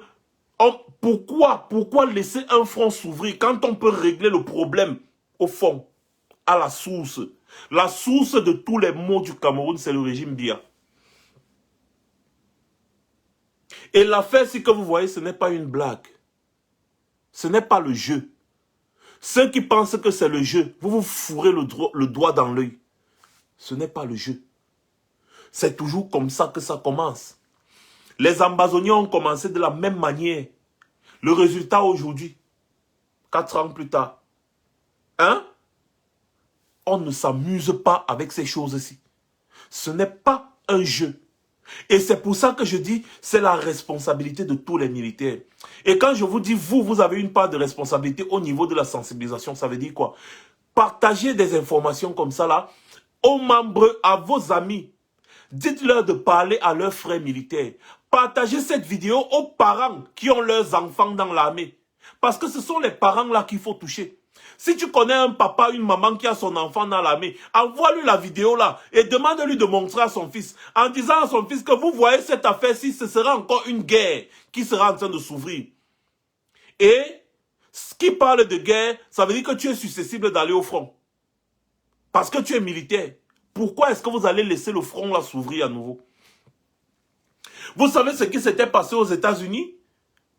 Speaker 1: Pourquoi laisser un front s'ouvrir quand on peut régler le problème au fond, à la source? La source de tous les maux du Cameroun, c'est le régime Biya. Et l'affaire, si que vous voyez, ce n'est pas une blague. Ce n'est pas le jeu. Ceux qui pensent que c'est le jeu, vous vous fourrez le doigt dans l'œil. Ce n'est pas le jeu. C'est toujours comme ça que ça commence. Les Amazoniens ont commencé de la même manière. Le résultat aujourd'hui,
Speaker 4: 4 ans plus tard. Hein? On ne s'amuse pas avec ces choses-ci. Ce n'est pas un jeu. Et c'est pour ça que je dis, c'est la responsabilité de tous les militaires. Et quand je vous dis, vous avez une part de responsabilité au niveau de la sensibilisation, ça veut dire quoi? Partagez des informations comme ça là, aux membres, à vos amis. Dites-leur de parler à leurs frères militaires. Partagez cette vidéo aux parents qui ont leurs enfants dans l'armée. Parce que ce sont les parents là qu'il faut toucher. Si tu connais un papa, une maman qui a son enfant dans l'armée, envoie-lui la vidéo là et demande-lui de montrer à son fils. En disant à son fils que vous voyez cette affaire-ci, ce sera encore une guerre qui sera en train de s'ouvrir. Et ce qui parle de guerre, ça veut dire que tu es susceptible d'aller au front. Parce que tu es militaire. Pourquoi est-ce que vous allez laisser le front là s'ouvrir à nouveau? Vous savez ce qui s'était passé aux États-Unis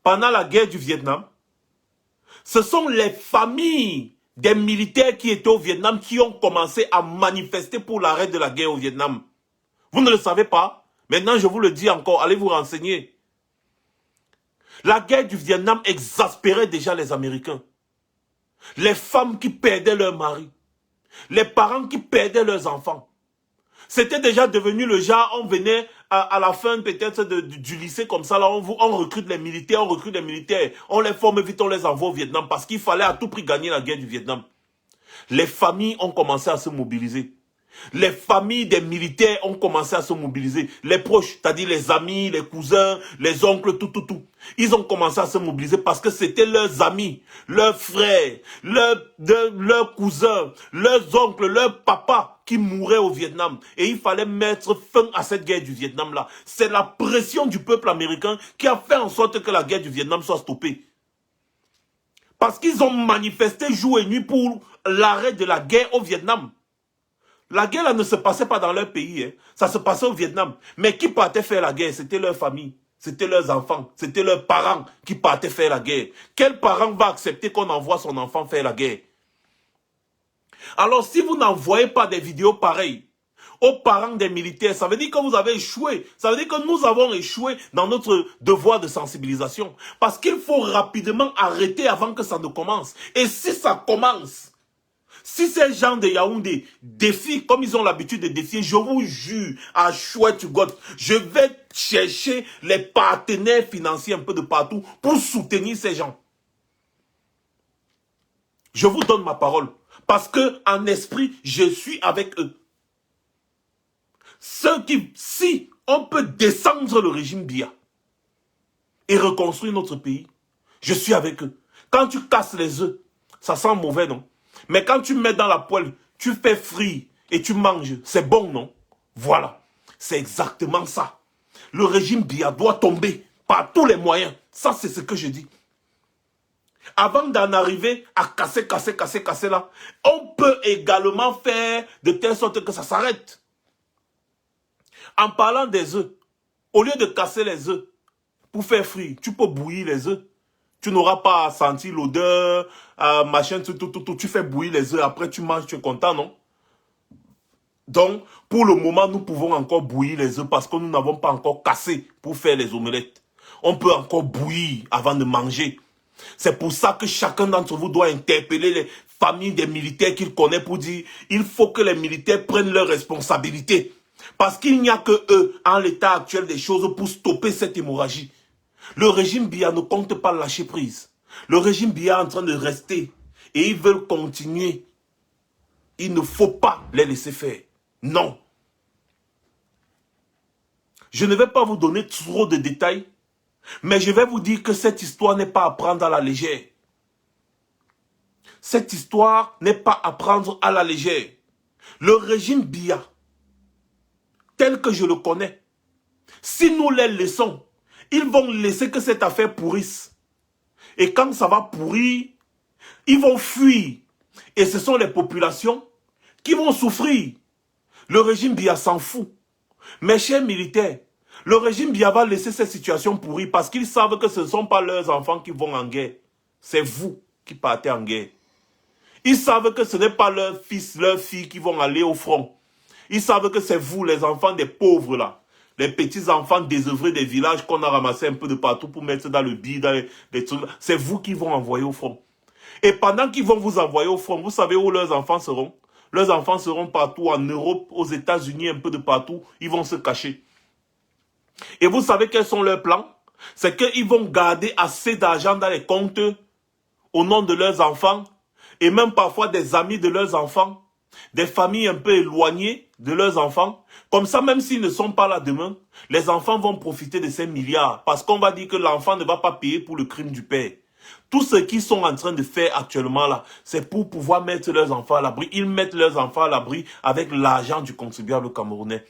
Speaker 4: pendant la guerre du Vietnam? Ce sont les familles des militaires qui étaient au Vietnam qui ont commencé à manifester pour l'arrêt de la guerre au Vietnam. Vous ne le savez pas? Maintenant, je vous le dis encore, allez vous renseigner. La guerre du Vietnam exaspérait déjà les Américains. Les femmes qui perdaient leur mari. Les parents qui perdaient leurs enfants. C'était déjà devenu le genre, on venait à la fin peut-être du lycée comme ça, là, on recrute les militaires, on les forme vite, on les envoie au Vietnam parce qu'il fallait à tout prix gagner la guerre du Vietnam. Les familles ont commencé à se mobiliser. Les familles des militaires ont commencé à se mobiliser. Les proches, c'est-à-dire les amis, les cousins, les oncles, tout. Ils ont commencé à se mobiliser parce que c'était leurs amis, leurs frères, leurs cousins, leurs oncles, leurs papas qui mouraient au Vietnam. Et il fallait mettre fin à cette guerre du Vietnam-là. C'est la pression du peuple américain qui a fait en sorte que la guerre du Vietnam soit stoppée. Parce qu'ils ont manifesté jour et nuit pour l'arrêt de la guerre au Vietnam. La guerre là ne se passait pas dans leur pays, hein. Ça se passait au Vietnam. Mais qui partait faire la guerre? C'était leur famille, c'était leurs enfants, c'était leurs parents qui partaient faire la guerre. Quel parent va accepter qu'on envoie son enfant faire la guerre? Alors si vous n'envoyez pas des vidéos pareilles aux parents des militaires, ça veut dire que vous avez échoué. Ça veut dire que nous avons échoué dans notre devoir de sensibilisation. Parce qu'il faut rapidement arrêter avant que ça ne commence. Et si ça commence, si ces gens de Yaoundé défient, comme ils ont l'habitude de défier, je vous jure, à chouette gosse, je vais chercher les partenaires financiers un peu de partout pour soutenir ces gens. Je vous donne ma parole. Parce que en esprit, je suis avec eux. Si on peut descendre le régime Biya et reconstruire notre pays, je suis avec eux. Quand tu casses les œufs, ça sent mauvais, non? Mais quand tu mets dans la poêle, tu fais frire et tu manges, c'est bon, non? Voilà, c'est exactement ça. Le régime Biya doit tomber par tous les moyens. Ça, c'est ce que je dis. Avant d'en arriver à casser là, on peut également faire de telle sorte que ça s'arrête. En parlant des œufs, au lieu de casser les œufs pour faire frire, tu peux bouillir les œufs. Tu n'auras pas à sentir l'odeur, machin, tout. Tu fais bouillir les œufs, après tu manges, tu es content, non? Donc, pour le moment, nous pouvons encore bouillir les œufs parce que nous n'avons pas encore cassé pour faire les omelettes. On peut encore bouillir avant de manger. C'est pour ça que chacun d'entre vous doit interpeller les familles des militaires qu'il connaît pour dire il faut que les militaires prennent leurs responsabilités. Parce qu'il n'y a que eux, en l'état actuel des choses, pour stopper cette hémorragie. Le régime Biya ne compte pas lâcher prise. Le régime Biya est en train de rester. Et ils veulent continuer. Il ne faut pas les laisser faire. Non. Je ne vais pas vous donner trop de détails. Mais je vais vous dire que cette histoire n'est pas à prendre à la légère. Cette histoire n'est pas à prendre à la légère. Le régime Biya, tel que je le connais, si nous les laissons, ils vont laisser que cette affaire pourrisse. Et quand ça va pourrir, ils vont fuir. Et ce sont les populations qui vont souffrir. Le régime Biya s'en fout. Mes chers militaires, le régime Biya va laisser cette situation pourrir parce qu'ils savent que ce ne sont pas leurs enfants qui vont en guerre. C'est vous qui partez en guerre. Ils savent que ce n'est pas leurs fils, leurs filles qui vont aller au front. Ils savent que c'est vous, les enfants des pauvres là. Les petits enfants désœuvrés des villages qu'on a ramassés un peu de partout pour mettre dans le billet, dans les trucs. C'est vous qui vont envoyer au front. Et pendant qu'ils vont vous envoyer au front, vous savez où leurs enfants seront? Leurs enfants seront partout, en Europe, aux États-Unis, un peu de partout. Ils vont se cacher. Et vous savez quels sont leurs plans? C'est qu'ils vont garder assez d'argent dans les comptes au nom de leurs enfants et même parfois des amis de leurs enfants, des familles un peu éloignées de leurs enfants. Comme ça, même s'ils ne sont pas là demain, les enfants vont profiter de ces milliards parce qu'on va dire que l'enfant ne va pas payer pour le crime du père. Tout ce qu'ils sont en train de faire actuellement là, c'est pour pouvoir mettre leurs enfants à l'abri. Ils mettent leurs enfants à l'abri avec l'argent du contribuable camerounais.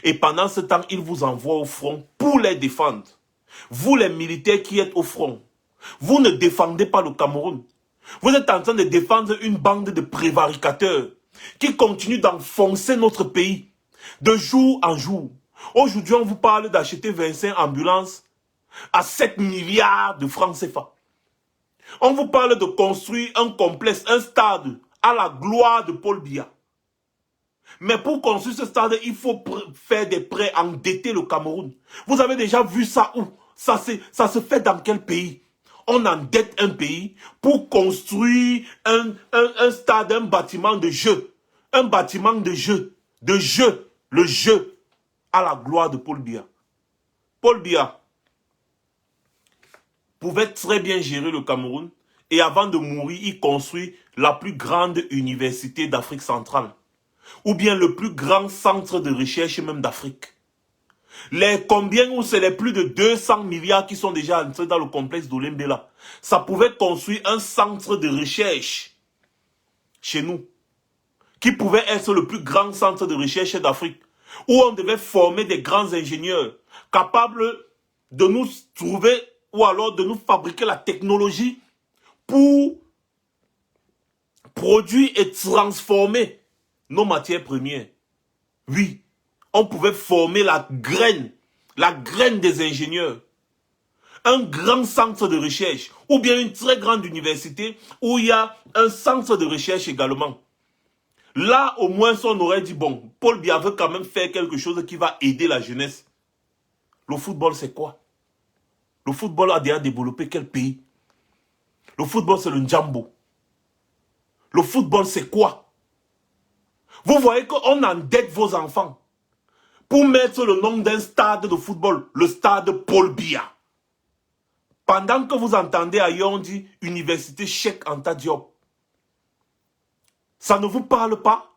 Speaker 4: Et pendant ce temps, ils vous envoient au front pour les défendre. Vous les militaires qui êtes au front, vous ne défendez pas le Cameroun. Vous êtes en train de défendre une bande de prévaricateurs qui continuent d'enfoncer notre pays de jour en jour. Aujourd'hui, on vous parle d'acheter 25 ambulances à 7 milliards de francs CFA. On vous parle de construire un complexe, un stade à la gloire de Paul Biya. Mais pour construire ce stade, il faut faire des prêts, endetter le Cameroun. Vous avez déjà vu ça où? Ça se fait dans quel pays? On endette un pays pour construire un stade, un bâtiment de jeu. Un bâtiment de jeu. Le jeu à la gloire de Paul Biya. Paul Biya pouvait très bien gérer le Cameroun et avant de mourir, il construit la plus grande université d'Afrique centrale. Ou bien le plus grand centre de recherche même d'Afrique. Les combien ou c'est les plus de 200 milliards qui sont déjà entrés dans le complexe d'Olembela. Ça pouvait construire un centre de recherche chez nous. Qui pouvait être le plus grand centre de recherche d'Afrique. Où on devait former des grands ingénieurs capables de nous trouver ou alors de nous fabriquer la technologie pour produire et transformer nos matières premières. Oui, on pouvait former la graine des ingénieurs. Un grand centre de recherche, ou bien une très grande université où il y a un centre de recherche également. Là, au moins, on aurait dit, bon, Paul Biya veut quand même faire quelque chose qui va aider la jeunesse. Le football, c'est quoi? Le football a déjà développé quel pays? Le football, c'est le Njambo. Le football, c'est quoi? Vous voyez qu'on endette vos enfants pour mettre le nom d'un stade de football, le stade Paul Biya. Pendant que vous entendez ailleurs, on dit Université Cheikh Anta Diop. Ça ne vous parle pas?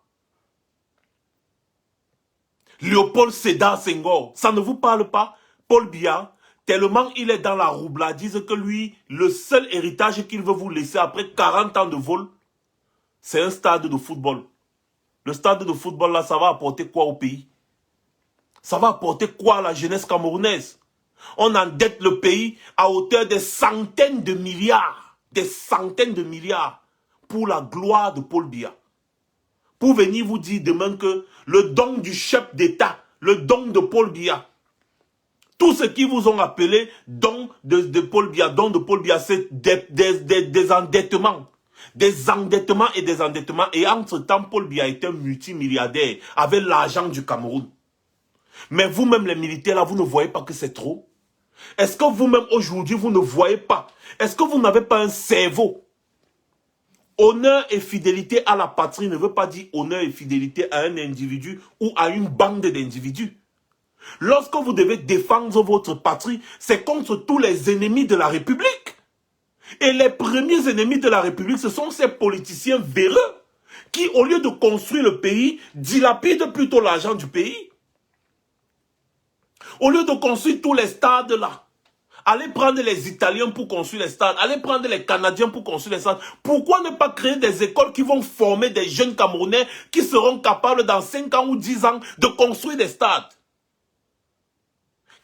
Speaker 4: Léopold Sédar Senghor, ça ne vous parle pas? Paul Biya, tellement il est dans la roubladise que lui, le seul héritage qu'il veut vous laisser après 40 ans de vol, c'est un stade de football. Le stade de football là, ça va apporter quoi au pays? Ça va apporter quoi à la jeunesse camerounaise? On endette le pays à hauteur des centaines de milliards. Des centaines de milliards. Pour la gloire de Paul Biya. Pour venir vous dire demain que le don du chef d'État, le don de Paul Biya, tout ce qui vous ont appelé don de Paul Biya, c'est des endettements. Des endettements et des endettements. Et entre-temps, Paul Biya était un multimilliardaire avec l'argent du Cameroun. Mais vous-même, les militaires, là, vous ne voyez pas que c'est trop? Est-ce que vous-même, aujourd'hui, vous ne voyez pas? Est-ce que vous n'avez pas un cerveau? Honneur et fidélité à la patrie ne veut pas dire honneur et fidélité à un individu ou à une bande d'individus. Lorsque vous devez défendre votre patrie, c'est contre tous les ennemis de la République. Et les premiers ennemis de la République, ce sont ces politiciens véreux qui, au lieu de construire le pays, dilapident plutôt l'argent du pays. Au lieu de construire tous les stades là, allez prendre les Italiens pour construire les stades, allez prendre les Canadiens pour construire les stades. Pourquoi ne pas créer des écoles qui vont former des jeunes Camerounais qui seront capables dans 5 ans ou 10 ans de construire des stades?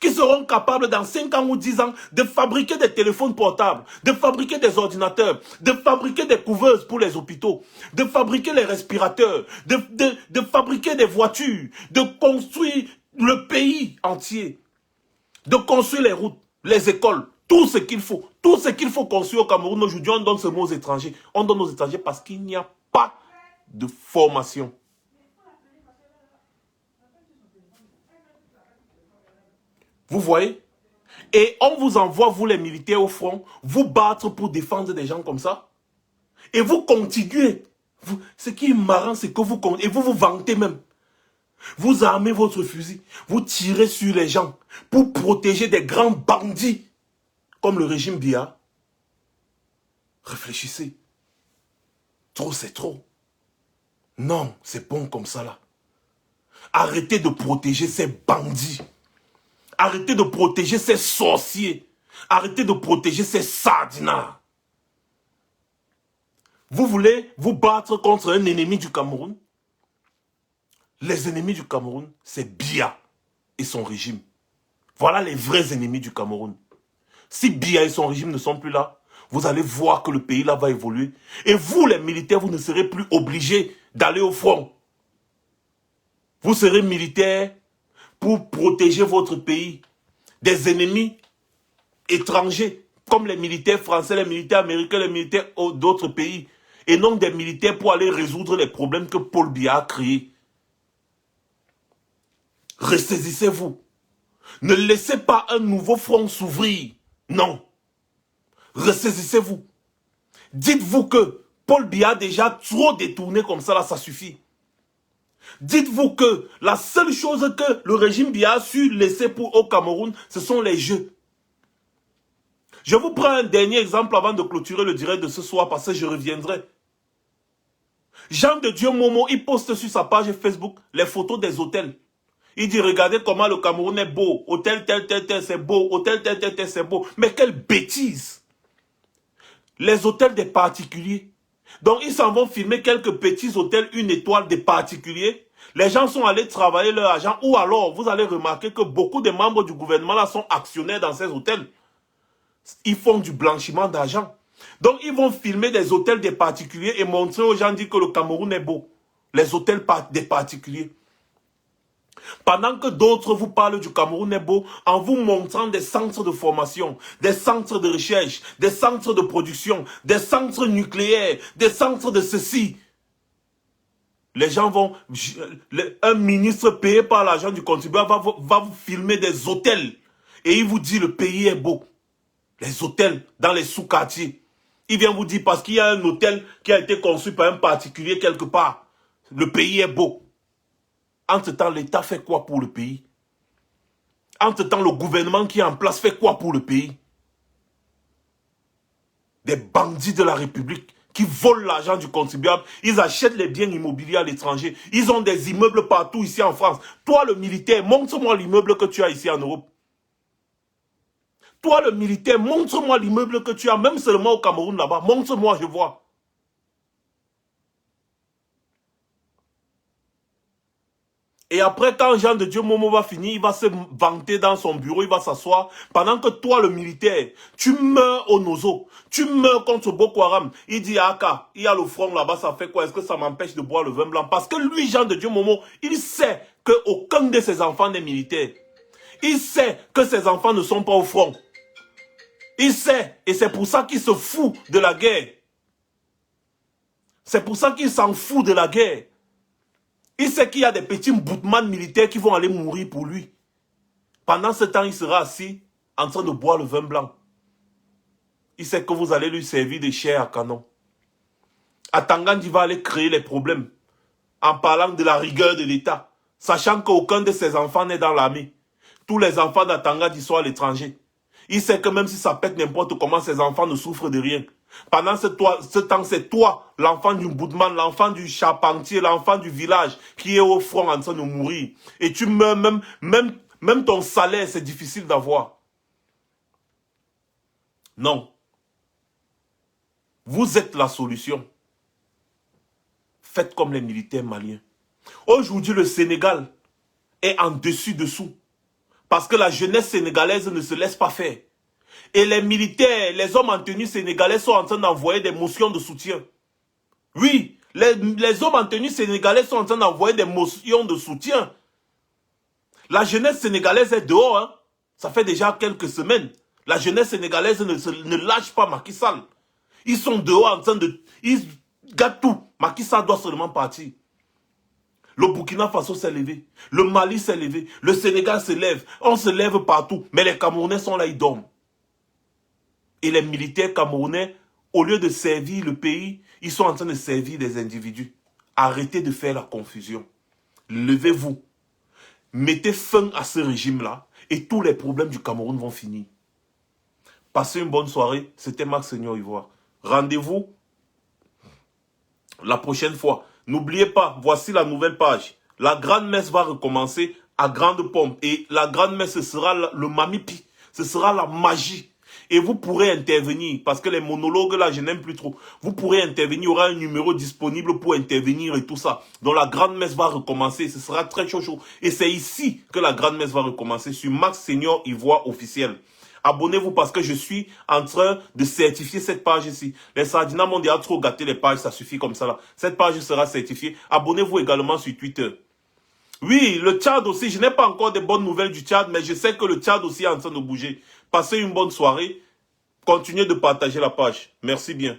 Speaker 4: Qui seront capables dans 5 ans ou 10 ans de fabriquer des téléphones portables, de fabriquer des ordinateurs, de fabriquer des couveuses pour les hôpitaux, de fabriquer les respirateurs, de fabriquer des voitures, de construire le pays entier, de construire les routes, les écoles, tout ce qu'il faut construire au Cameroun. Aujourd'hui, on donne ce mot aux étrangers. On donne aux étrangers parce qu'il n'y a pas de formation. Vous voyez? Et on vous envoie, vous les militaires au front, vous battre pour défendre des gens comme ça. Et vous continuez. Ce qui est marrant, c'est que vous continuez. Et vous vous vantez même. Vous armez votre fusil. Vous tirez sur les gens pour protéger des grands bandits comme le régime Biya. Réfléchissez. Trop, c'est trop. Non, c'est bon comme ça là. Arrêtez de protéger ces bandits. Arrêtez de protéger ces sorciers. Arrêtez de protéger ces sardinards. Vous voulez vous battre contre un ennemi du Cameroun? Les ennemis du Cameroun, c'est Biya et son régime. Voilà les vrais ennemis du Cameroun. Si Biya et son régime ne sont plus là, vous allez voir que le pays là va évoluer. Et vous, les militaires, vous ne serez plus obligés d'aller au front. Vous serez militaires pour protéger votre pays des ennemis étrangers, comme les militaires français, les militaires américains, les militaires d'autres pays. Et non des militaires pour aller résoudre les problèmes que Paul Biya a créés. Ressaisissez-vous. Ne laissez pas un nouveau front s'ouvrir. Non. Ressaisissez-vous. Dites-vous que Paul Biya a déjà trop détourné comme ça, là, ça suffit. Dites-vous que la seule chose que le régime Biya a su laisser au Cameroun, ce sont les jeux. Je vous prends un dernier exemple avant de clôturer le direct de ce soir parce que je reviendrai. Jean de Dieu Momo, il poste sur sa page Facebook les photos des hôtels. Il dit, regardez comment le Cameroun est beau. Hôtel tel, tel, tel, c'est beau. Hôtel tel, tel, tel, c'est beau. Mais quelle bêtise! Les hôtels des particuliers. Donc, ils s'en vont filmer quelques petits hôtels, une étoile des particuliers. Les gens sont allés travailler leur argent. Ou alors, vous allez remarquer que beaucoup de membres du gouvernement là sont actionnaires dans ces hôtels. Ils font du blanchiment d'argent. Donc, ils vont filmer des hôtels des particuliers et montrer aux gens dire que le Cameroun est beau. Les hôtels des particuliers. Pendant que d'autres vous parlent du Cameroun est beau en vous montrant des centres de formation, des centres de recherche, des centres de production, des centres nucléaires, des centres de ceci. Les gens vont... Un ministre payé par l'argent du contribuable va vous filmer des hôtels et il vous dit le pays est beau. Les hôtels dans les sous-quartiers. Il vient vous dire parce qu'il y a un hôtel qui a été construit par un particulier quelque part. Le pays est beau. Entre-temps, l'État fait quoi pour le pays? Entre-temps, le gouvernement qui est en place fait quoi pour le pays? Des bandits de la République qui volent l'argent du contribuable. Ils achètent les biens immobiliers à l'étranger. Ils ont des immeubles partout ici en France. Toi, le militaire, montre-moi l'immeuble que tu as ici en Europe. Toi, le militaire, montre-moi l'immeuble que tu as, même seulement au Cameroun là-bas. Montre-moi, je vois. Et après, quand Jean de Dieu Momo va finir, il va se vanter dans son bureau, il va s'asseoir. Pendant que toi, le militaire, tu meurs au Nozo. Tu meurs contre Boko Haram. Il dit, Aka, il y a le front là-bas, ça fait quoi? Est-ce que ça m'empêche de boire le vin blanc? Parce que lui, Jean de Dieu Momo, il sait qu'aucun de ses enfants n'est militaire. Il sait que ses enfants ne sont pas au front. Il sait. Et c'est pour ça qu'il se fout de la guerre. C'est pour ça qu'il s'en fout de la guerre. Il sait qu'il y a des petits boutman militaires qui vont aller mourir pour lui. Pendant ce temps, il sera assis en train de boire le vin blanc. Il sait que vous allez lui servir de chair à canon. Atangandi va aller créer les problèmes en parlant de la rigueur de l'État, sachant qu'aucun de ses enfants n'est dans l'armée. Tous les enfants d'Atangandi sont à l'étranger. Il sait que même si ça pète n'importe comment, ses enfants ne souffrent de rien. Pendant ce temps, c'est toi, l'enfant du boudman, l'enfant du charpentier, l'enfant du village, qui est au front en train de mourir. Et tu meurs, même ton salaire, c'est difficile d'avoir. Non. Vous êtes la solution. Faites comme les militaires maliens. Aujourd'hui, le Sénégal est en dessus-dessous. Parce que la jeunesse sénégalaise ne se laisse pas faire. Et les militaires, les hommes en tenue sénégalais sont en train d'envoyer des motions de soutien. Oui, les hommes en tenue sénégalais sont en train d'envoyer des motions de soutien. La jeunesse sénégalaise est dehors. Hein. Ça fait déjà quelques semaines. La jeunesse sénégalaise ne lâche pas Macky Sall. Ils sont dehors en train de... Ils gâtent tout. Macky Sall doit seulement partir. Le Burkina Faso s'est levé. Le Mali s'est levé. Le Sénégal se lève. On se lève partout. Mais les Camerounais sont là, ils dorment. Et les militaires camerounais, au lieu de servir le pays, Ils sont en train de servir des individus. Arrêtez de faire la confusion. Levez-vous. Mettez fin à ce régime-là et tous les problèmes du Cameroun vont finir. Passez une bonne soirée. C'était Max Seigneur Ivoire. Rendez-vous la prochaine fois. N'oubliez pas, voici la nouvelle page. La grande messe va recommencer à grande pompe. Et la grande messe, ce sera le mamipi. Ce sera la magie. Et vous pourrez intervenir, parce que les monologues là, je n'aime plus trop. Vous pourrez intervenir, il y aura un numéro disponible pour intervenir et tout ça. Donc la grande messe va recommencer, ce sera très chaud. Et c'est ici que la grande messe va recommencer, sur Max Seigneur Ivoire officiel. Abonnez-vous parce que je suis en train de certifier cette page ici. Les Sardinats m'ont déjà trop gâté les pages, ça suffit comme ça là. Cette page sera certifiée. Abonnez-vous également sur Twitter. Oui, le Tchad aussi, je n'ai pas encore de bonnes nouvelles du Tchad, mais je sais que le Tchad aussi est en train de bouger. Passez une bonne soirée. Continuez de partager la page. Merci bien.